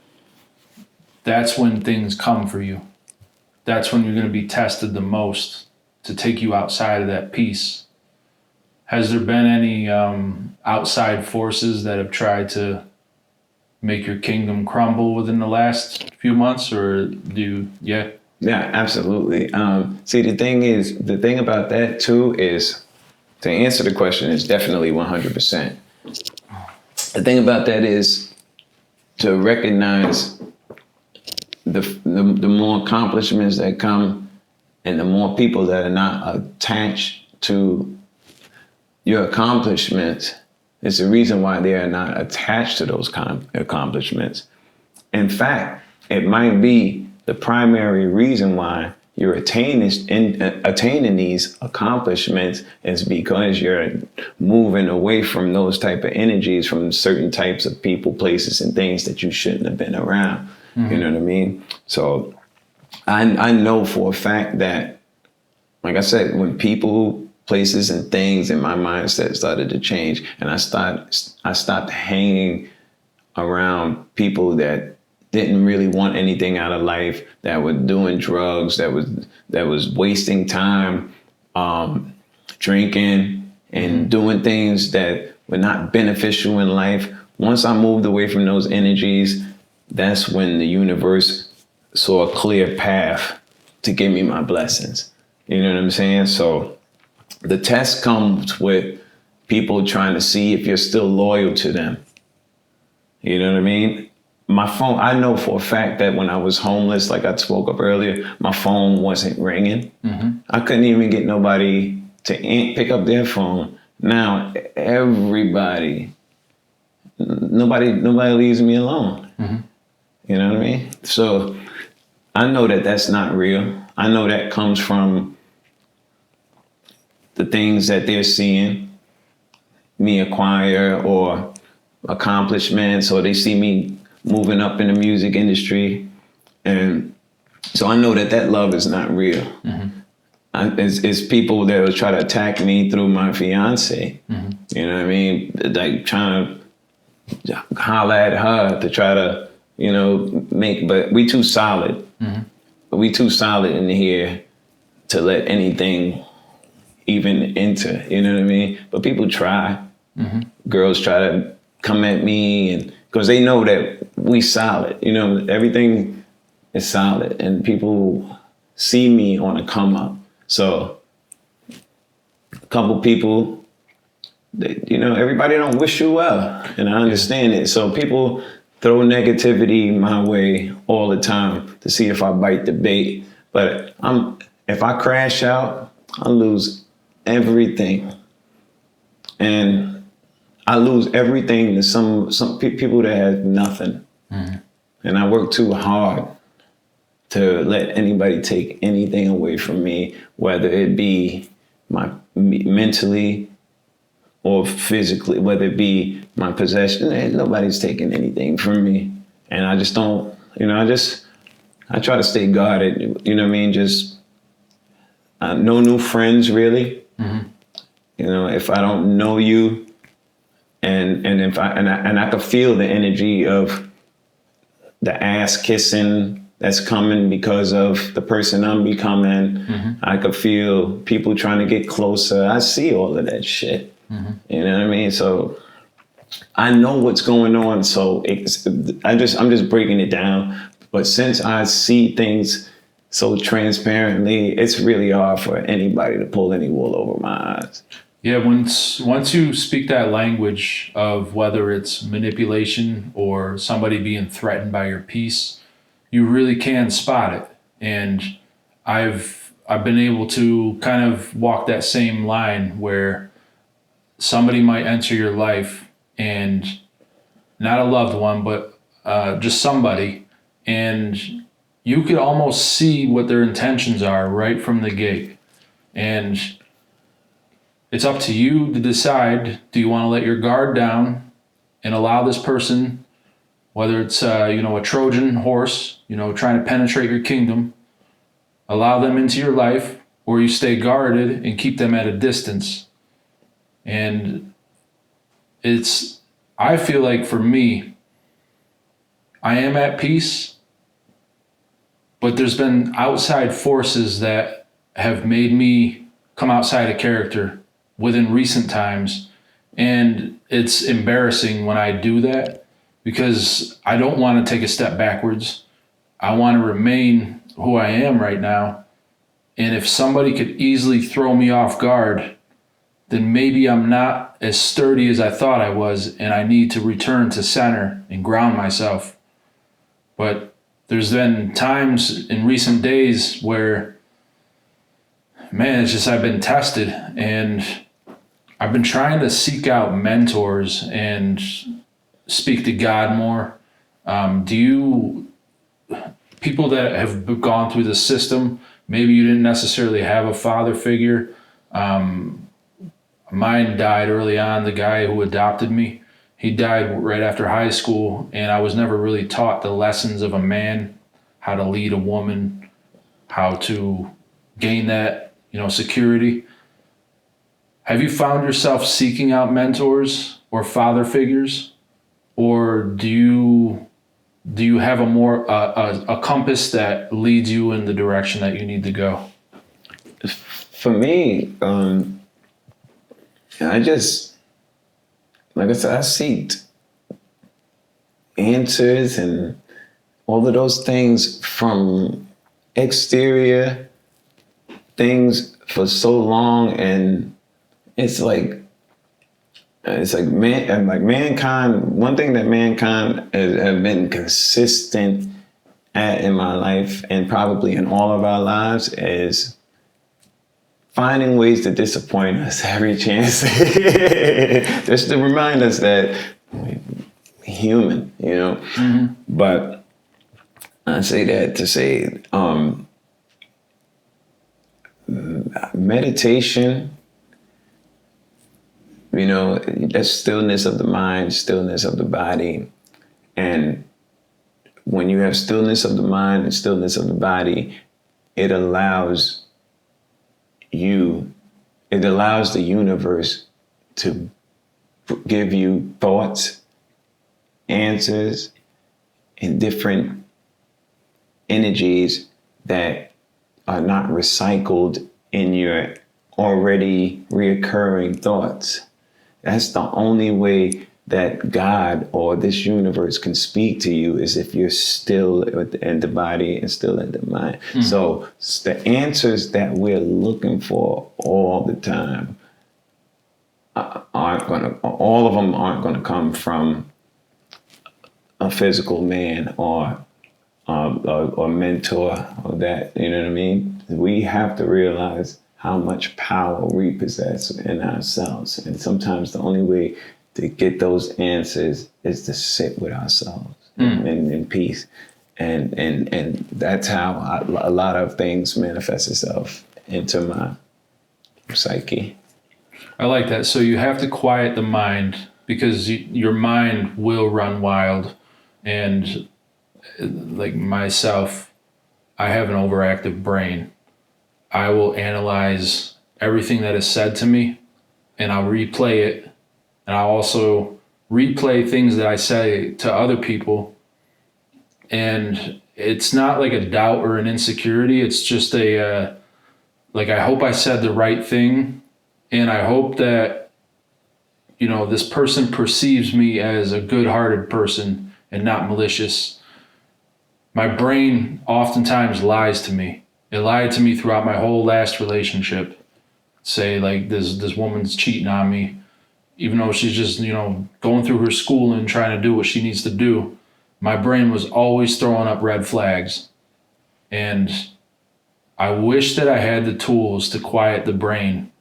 that's when things come for you. That's when you're going to be tested the most to take you outside of that peace. Has there been any outside forces that have tried to make your kingdom crumble within the last few months, or yeah? Yeah, absolutely. See, the thing about that too is, to answer the question, is definitely 100%. The thing about that is to recognize the more accomplishments that come and the more people that are not attached to your accomplishments is the reason why they are not attached to those accomplishments. In fact, it might be the primary reason why you're attaining these accomplishments is because you're moving away from those type of energies, from certain types of people, places, and things that you shouldn't have been around. Mm-hmm. You know what I mean? So I know for a fact that, like I said, when people, places, and things in my mindset started to change, and I stopped hanging around people that didn't really want anything out of life, that were doing drugs, that was wasting time, drinking and doing things that were not beneficial in life. Once I moved away from those energies, that's when the universe saw a clear path to give me my blessings. You know what I'm saying? So the test comes with people trying to see if you're still loyal to them. You know what I mean? My phone, I know for a fact that when I was homeless, like I spoke up earlier, my phone wasn't ringing. Mm-hmm. I couldn't even get nobody to pick up their phone. Now, nobody leaves me alone. Mm-hmm. You know what I mean? So I know that that's not real. I know that comes from the things that they're seeing me acquire, or accomplishments, or they see me moving up in the music industry. And so I know that love is not real. Mm-hmm. It's people that will try to attack me through my fiance. Mm-hmm. You know what I mean? Like trying to holler at her to try to, but we too solid. Mm-hmm. We too solid in here to let anything even enter, you know what I mean? But people try. Mm-hmm. Girls try to come at me, and because they know that we solid, everything is solid, and people see me on a come up. So a couple people, everybody don't wish you well, and I understand it. So people throw negativity my way all the time to see if I bite the bait. But if I crash out, I lose everything. And I lose everything to some people that have nothing. Mm-hmm. And I work too hard to let anybody take anything away from me, whether it be mentally or physically, whether it be my possession. Nobody's taking anything from me. And I just don't, I try to stay guarded, you know what I mean? Just no new friends, really. Mm-hmm. If I don't know you, and if I could feel the energy of the ass kissing that's coming because of the person I'm becoming. Mm-hmm. I could feel people trying to get closer. I see all of that shit. Mm-hmm. You know what I mean? So I know what's going on. So I'm just breaking it down. But since I see things so transparently, it's really hard for anybody to pull any wool over my eyes. Yeah, once you speak that language of whether it's manipulation or somebody being threatened by your peace, you really can spot it. And I've been able to kind of walk that same line where somebody might enter your life, and not a loved one, but just somebody, and you could almost see what their intentions are right from the gate. And it's up to you to decide, do you want to let your guard down and allow this person whether it's, a Trojan horse, trying to penetrate your kingdom, allow them into your life, or you stay guarded and keep them at a distance. And I feel like for me, I am at peace, but there's been outside forces that have made me come outside of character within recent times. And it's embarrassing when I do that because I don't want to take a step backwards. I want to remain who I am right now. And if somebody could easily throw me off guard, then maybe I'm not as sturdy as I thought I was, and I need to return to center and ground myself. But there's been times in recent days where, man, it's just I've been tested, and I've been trying to seek out mentors and speak to God more. People that have gone through the system, maybe you didn't necessarily have a father figure. Mine died early on, the guy who adopted me. He died right after high school, and I was never really taught the lessons of a man, how to lead a woman, how to gain that, security. Have you found yourself seeking out mentors or father figures? Or do you have a more a compass that leads you in the direction that you need to go? For me, I just, like I said, I seeked answers and all of those things from exterior things for so long, and it's like mankind. One thing that mankind have been consistent at in my life, and probably in all of our lives, is finding ways to disappoint us every chance, just to remind us that we're human, Mm-hmm. But I say that to say meditation, that stillness of the mind, stillness of the body. And when you have stillness of the mind and stillness of the body, it allows the universe to give you thoughts, answers, and different energies that are not recycled in your already reoccurring thoughts. That's the only way that God or this universe can speak to you, is if you're still in the body and still in the mind. Mm-hmm. So the answers that we're looking for all the time all of them aren't going to come from a physical man or mentor or that, you know what I mean? We have to realize how much power we possess in ourselves. And sometimes the only way to get those answers is to sit with ourselves in peace. And that's how a lot of things manifest itself into my psyche. I like that. So you have to quiet the mind, because your mind will run wild. And like myself, I have an overactive brain. I will analyze everything that is said to me, and I'll replay it. And I'll also replay things that I say to other people. And it's not like a doubt or an insecurity. It's just I hope I said the right thing. And I hope that, this person perceives me as a good-hearted person and not malicious. My brain oftentimes lies to me. It lied to me throughout my whole last relationship. Say like this woman's cheating on me, even though she's just, going through her schooling and trying to do what she needs to do. My brain was always throwing up red flags. And I wish that I had the tools to quiet the brain.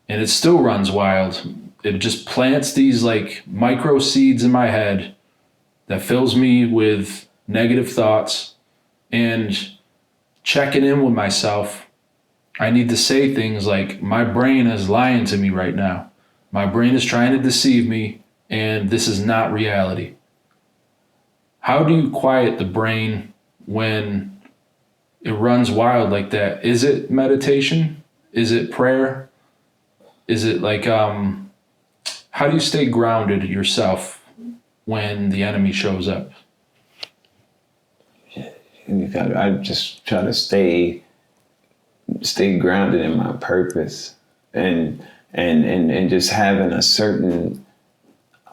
And it still runs wild. It just plants these like micro seeds in my head that fills me with negative thoughts. And checking in with myself, I need to say things like, my brain is lying to me right now. My brain is trying to deceive me, and this is not reality. How do you quiet the brain when it runs wild like that? Is it meditation? Is it prayer? Is it like, how do you stay grounded yourself when the enemy shows up? I just try to stay grounded in my purpose and just having a certain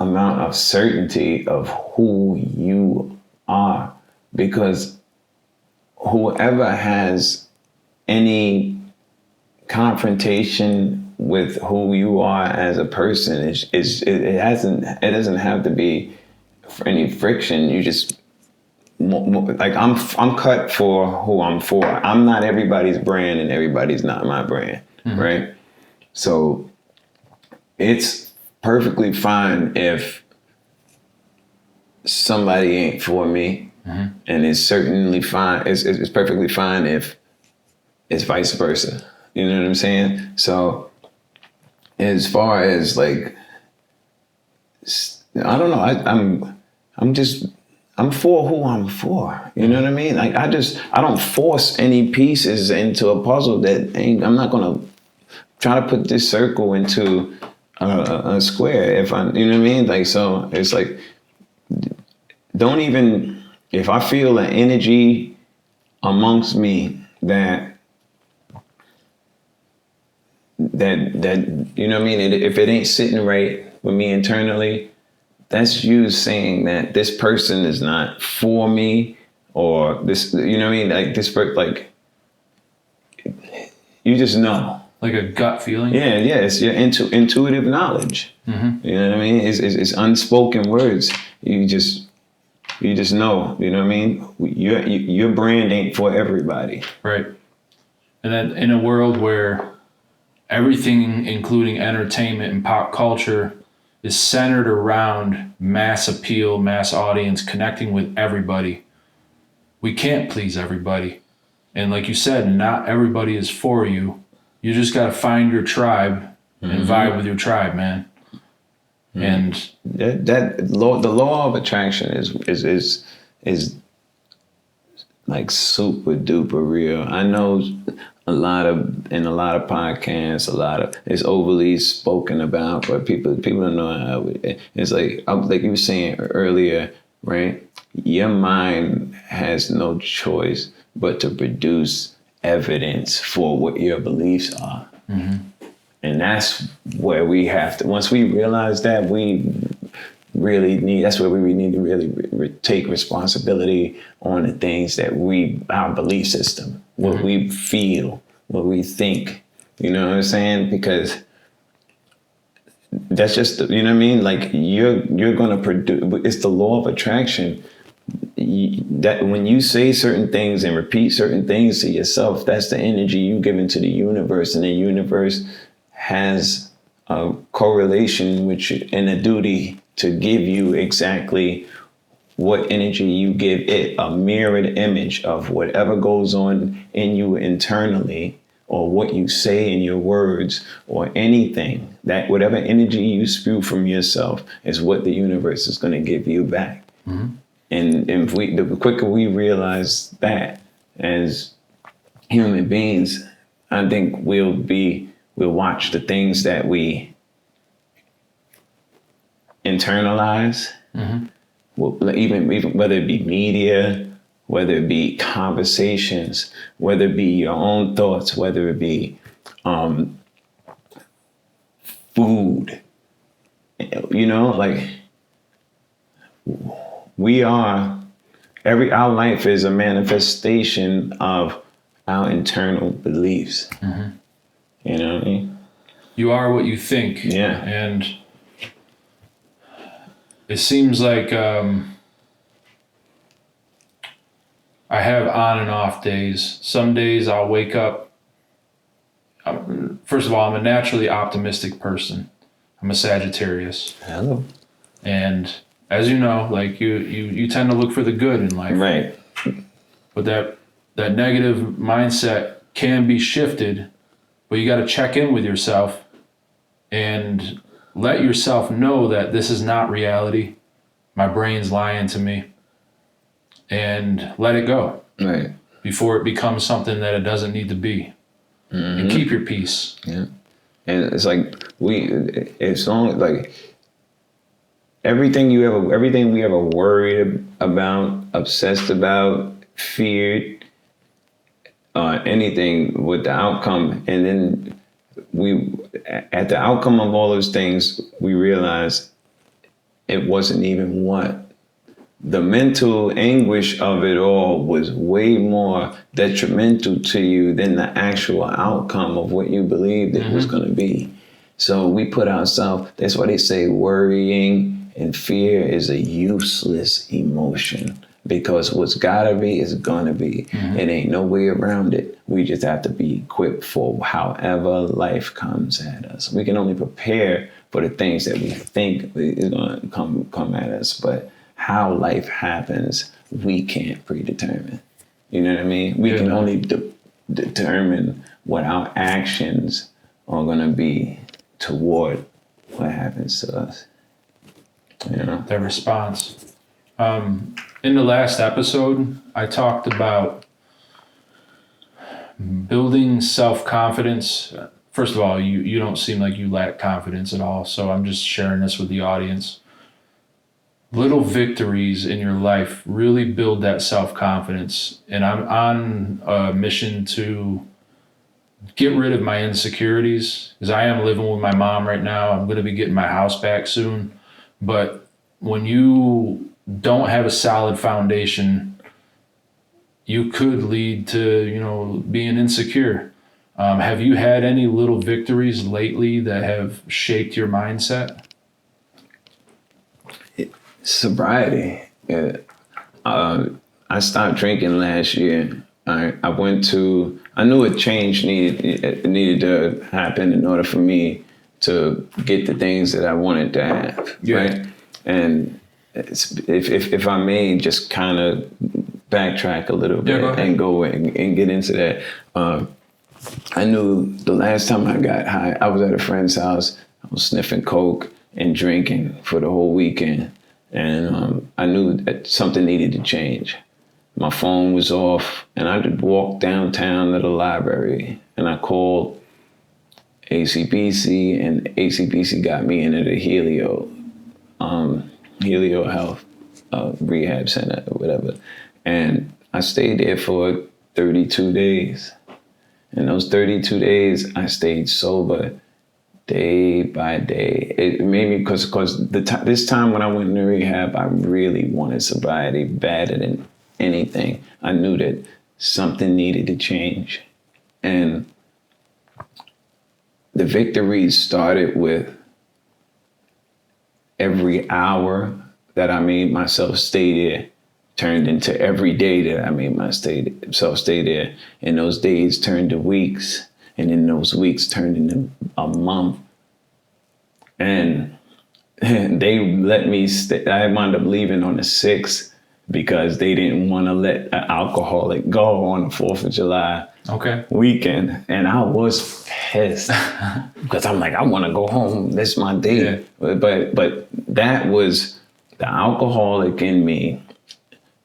amount of certainty of who you are, because whoever has any confrontation with who you are as a person it doesn't have to be for any friction. You just like I'm cut for who I'm for. I'm not everybody's brand and everybody's not my brand, right? So it's perfectly fine if somebody ain't for me, and it's certainly fine. It's perfectly fine if it's vice versa. You know what I'm saying? So as far as like, I don't know. I'm for who I'm for. You know what I mean? Like I don't force any pieces into a puzzle that I'm not gonna try to put this circle into a square if you know what I mean? Like, so it's like, don't even, if I feel an energy amongst me that you know what I mean? If it ain't sitting right with me internally, that's you saying that this person is not for me, or this, you know what I mean? Like this, like, you just know. Like a gut feeling? Yeah, it's your intuitive knowledge. You know what I mean? It's unspoken words. You just know, you know what I mean? Your brand ain't for everybody. Right. And then in a world where everything, including entertainment and pop culture, is centered around mass appeal, mass audience, connecting with everybody, we can't please everybody. And like you said, not everybody is for you. You just got to find your tribe and vibe with your tribe, man. And the law of attraction is like super duper real. I know in a lot of podcasts, it's overly spoken about, but people don't know how it's like you were saying earlier, right? Your mind has no choice but to produce evidence for what your beliefs are. And that's where we have to, once we realize that, that's where we need to really take responsibility on the things that our belief system, what we feel, what we think, you know what I'm saying? Because that's just, you know what I mean? Like you're going to produce, it's the law of attraction. That when you say certain things and repeat certain things to yourself, that's the energy you give into the universe, and the universe has a correlation with you and a duty to give you exactly what energy you give it, a mirrored image of whatever goes on in you internally, or what you say in your words, or anything, that whatever energy you spew from yourself is what the universe is going to give you back. And if the quicker we realize that as human beings, I think we'll watch the things that we internalize, even whether it be media, whether it be conversations, whether it be your own thoughts, whether it be food, you know, like our life is a manifestation of our internal beliefs. You know what I mean? You are what you think. Yeah. And it seems like I have on and off days. Some days I'll wake up. First of all, I'm a naturally optimistic person. I'm a Sagittarius. Hello. And as you know, like you tend to look for the good in life. Right. But that negative mindset can be shifted, but you got to check in with yourself and let yourself know that this is not reality. My brain's lying to me. and let it go Right. before it becomes something that it doesn't need to be. And keep your peace. Yeah. And it's like as long like everything we ever worried about, obsessed about, feared, anything with the outcome, and then at the outcome of all those things, we realized it wasn't even what. The mental anguish of it all was way more detrimental to you than the actual outcome of what you believed it was going to be. So we put ourselves, that's why they say worrying and fear is a useless emotion, because what's gotta be is gonna be. It ain't no way around it. We just have to be equipped for however life comes at us. We can only prepare for the things that we think is gonna come at us, but how life happens, we can't predetermine. You know what I mean? We can only determine what our actions are going to be toward what happens to us. You know? Their response. In the last episode, I talked about building self-confidence. First of all, you don't seem like you lack confidence at all, so I'm just sharing this with the audience. Little victories in your life really build that self-confidence. And I'm on a mission to get rid of my insecurities, because I am living with my mom right now. I'm going to be getting my house back soon. But when you don't have a solid foundation, you could lead to, being insecure. Have you had any little victories lately that have shaped your mindset? Sobriety. Yeah. I stopped drinking last year. I knew a change needed to happen in order for me to get the things that I wanted to have. Yeah. Right. And if I may just kind of backtrack a little bit and go and get into that. I knew the last time I got high, I was at a friend's house. I was sniffing coke and drinking for the whole weekend. And I knew that something needed to change. My phone was off, and I just walked downtown to the library, and I called ACBC, and ACBC got me into the Helio Health Rehab Center or whatever. And I stayed there for 32 days. And those 32 days, I stayed sober day by day. It made me, because this time when I went into rehab, I really wanted sobriety badder than anything. I knew that something needed to change. And the victories started with every hour that I made myself stay there turned into every day that I made myself stay there. And those days turned to weeks. And then those weeks turned into a month. And they let me stay. I wound up leaving on the 6th because they didn't want to let an alcoholic go on the 4th of July weekend. And I was pissed because I'm like, I want to go home. That's my day. Yeah. But that was the alcoholic in me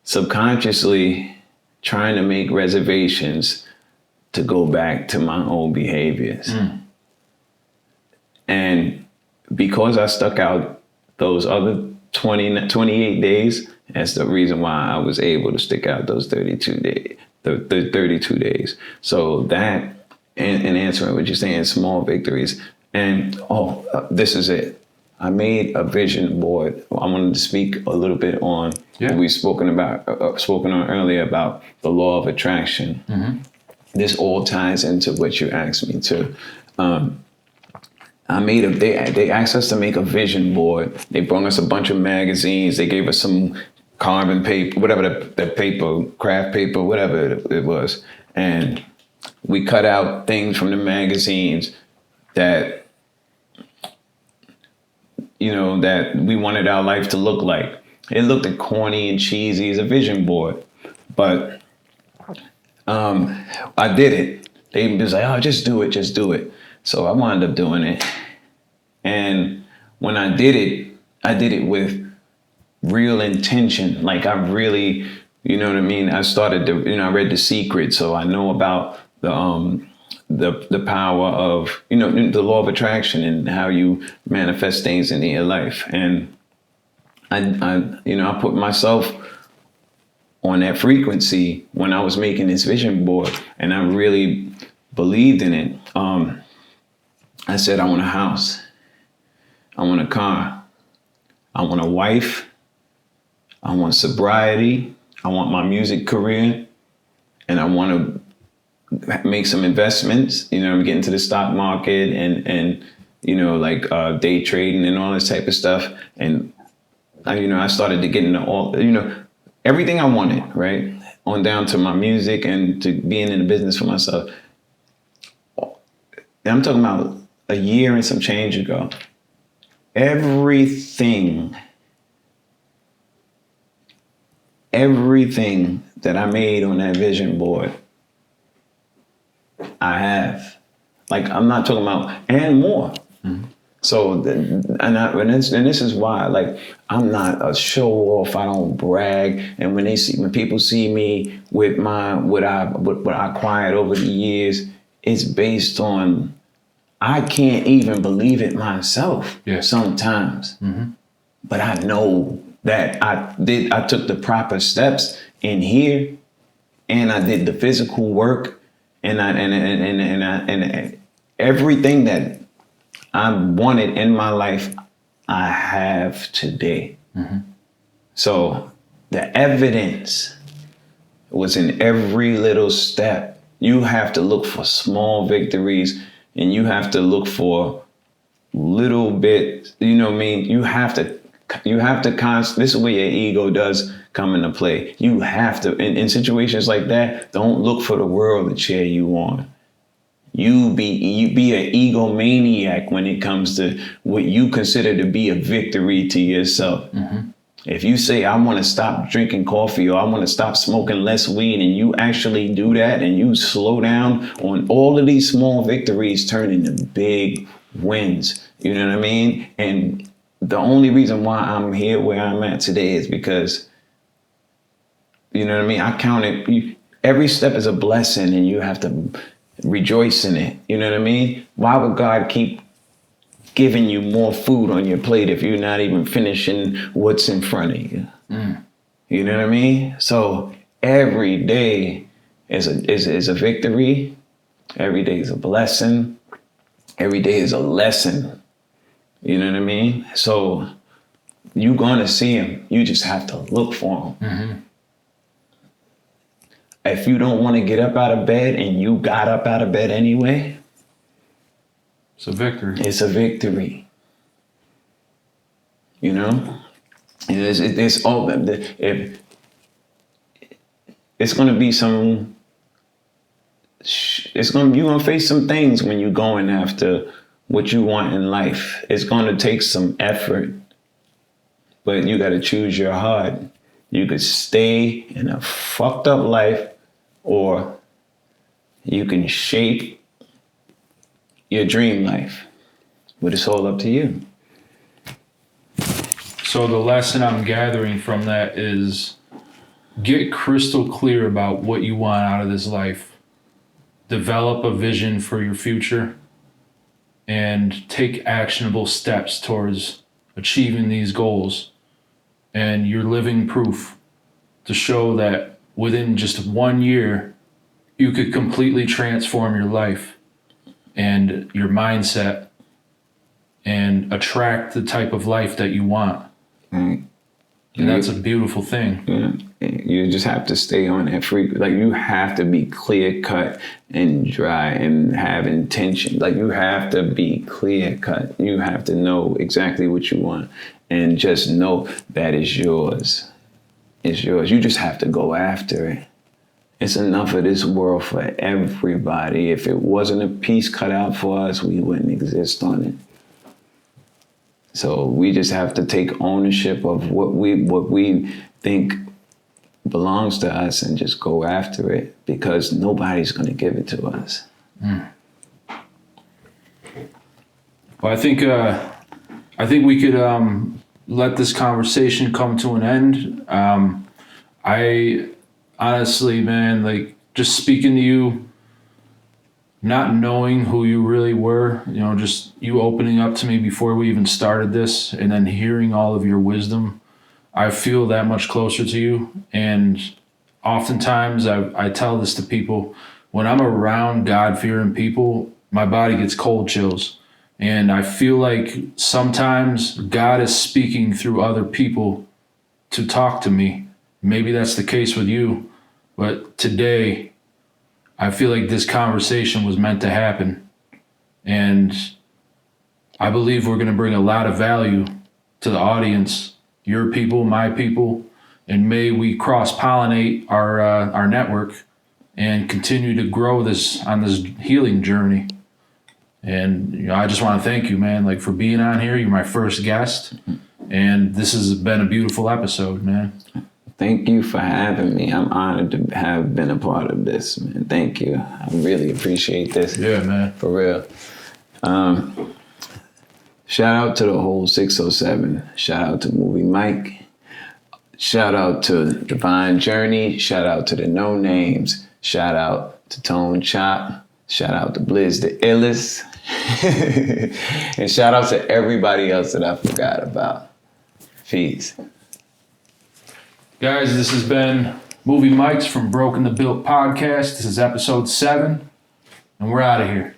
subconsciously trying to make reservations to go back to my old behaviors. And because I stuck out those other 28 days, that's the reason why I was able to stick out those 32 days. The 32 days. So that, and answering what you're saying, small victories. And this is it. I made a vision board. I wanted to speak a little bit on what we've spoken on earlier about the law of attraction. This all ties into what you asked me to. They asked us to make a vision board. They brought us a bunch of magazines. They gave us some carbon paper, whatever the paper, craft paper, whatever it was. And we cut out things from the magazines that that we wanted our life to look like. It looked corny and cheesy as a vision board, but I did it. They was like, just do it. So I wound up doing it. And when I did it with real intention. Like I really You know what I mean? I started to, I read The Secret, so I know about the power of, the law of attraction and how you manifest things in your life. And I put myself on that frequency when I was making this vision board, and I really believed in it. I said, I want a house. I want a car. I want a wife. I want sobriety. I want my music career. And I want to make some investments, get into the stock market and day trading and all this type of stuff. And I started to get into all, everything I wanted, right? On down to my music and to being in the business for myself. And I'm talking about a year and some change ago. Everything that I made on that vision board, I have. Like, I'm not talking about, and more. Mm-hmm. So, this is why, like, I'm not a show off. I don't brag. And when people see me with what I acquired over the years, it's based on, I can't even believe it myself sometimes. Mm-hmm. But I know that I took the proper steps in here, and I did the physical work, and everything that I wanted in my life, I have today. Mm-hmm. So the evidence was in every little step. You have to look for small victories, and you have to look for little bit, You have to this is where your ego does come into play. You have to, in situations like that, don't look for the world to cheer you on. You be an egomaniac when it comes to what you consider to be a victory to yourself. Mm-hmm. If you say, I want to stop drinking coffee, or I want to stop smoking less weed, and you actually do that, and you slow down on all of these small victories, turn into big wins. You know what I mean? And the only reason why I'm here where I'm at today is because, you know what I mean? I count it, every step is a blessing, and you have to rejoice in it. You know what I mean? Why would God keep giving you more food on your plate if you're not even finishing what's in front of you? Mm. You know what I mean? So every day is a victory. Every day is a blessing. Every day is a lesson. You know what I mean? So you're going to see him. You just have to look for him. Mm-hmm. If you don't want to get up out of bed and you got up out of bed anyway, it's a victory. It's a victory. It's all. If it's going to be some. You're going to face some things when you're going after what you want in life. It's going to take some effort, but you got to choose your heart. You could stay in a fucked up life, or you can shape your dream life. But it's all up to you. So the lesson I'm gathering from that is get crystal clear about what you want out of this life. Develop a vision for your future and take actionable steps towards achieving these goals. And you're living proof to show that within just 1 year, you could completely transform your life and your mindset and attract the type of life that you want. Mm. And that's a beautiful thing. Yeah. You just have to stay on that frequency. Like, you have to be clear cut and dry and have intention. Like, you have to be clear cut. You have to know exactly what you want and just know that it's yours. It's yours. You just have to go after it. It's enough of this world for everybody. If it wasn't a piece cut out for us, we wouldn't exist on it. So we just have to take ownership of what we think belongs to us and just go after it, because nobody's going to give it to us. Mm. Well, I think we could let this conversation come to an end. I honestly, man, like just speaking to you, not knowing who you really were, just you opening up to me before we even started this and then hearing all of your wisdom, I feel that much closer to you. And oftentimes I tell this to people, when I'm around God-fearing people, my body gets cold chills. And I feel like sometimes God is speaking through other people to talk to me. Maybe that's the case with you, but today I feel like this conversation was meant to happen. And I believe we're going to bring a lot of value to the audience, your people, my people, and may we cross-pollinate our network and continue to grow this on this healing journey. And I just want to thank you, man, like for being on here. You're my first guest, and this has been a beautiful episode, man. Thank you for having me. I'm honored to have been a part of this, man. Thank you. I really appreciate this. Yeah, man. For real. Shout out to the whole 607. Shout out to Movie Mike. Shout out to Divine Journey. Shout out to the No Names. Shout out to Tone Chop. Shout out to Blizz the Illest. And shout out to everybody else that I forgot about. Peace. Guys, this has been Movie Mics from Broken the Built podcast. This is episode 7, and we're out of here.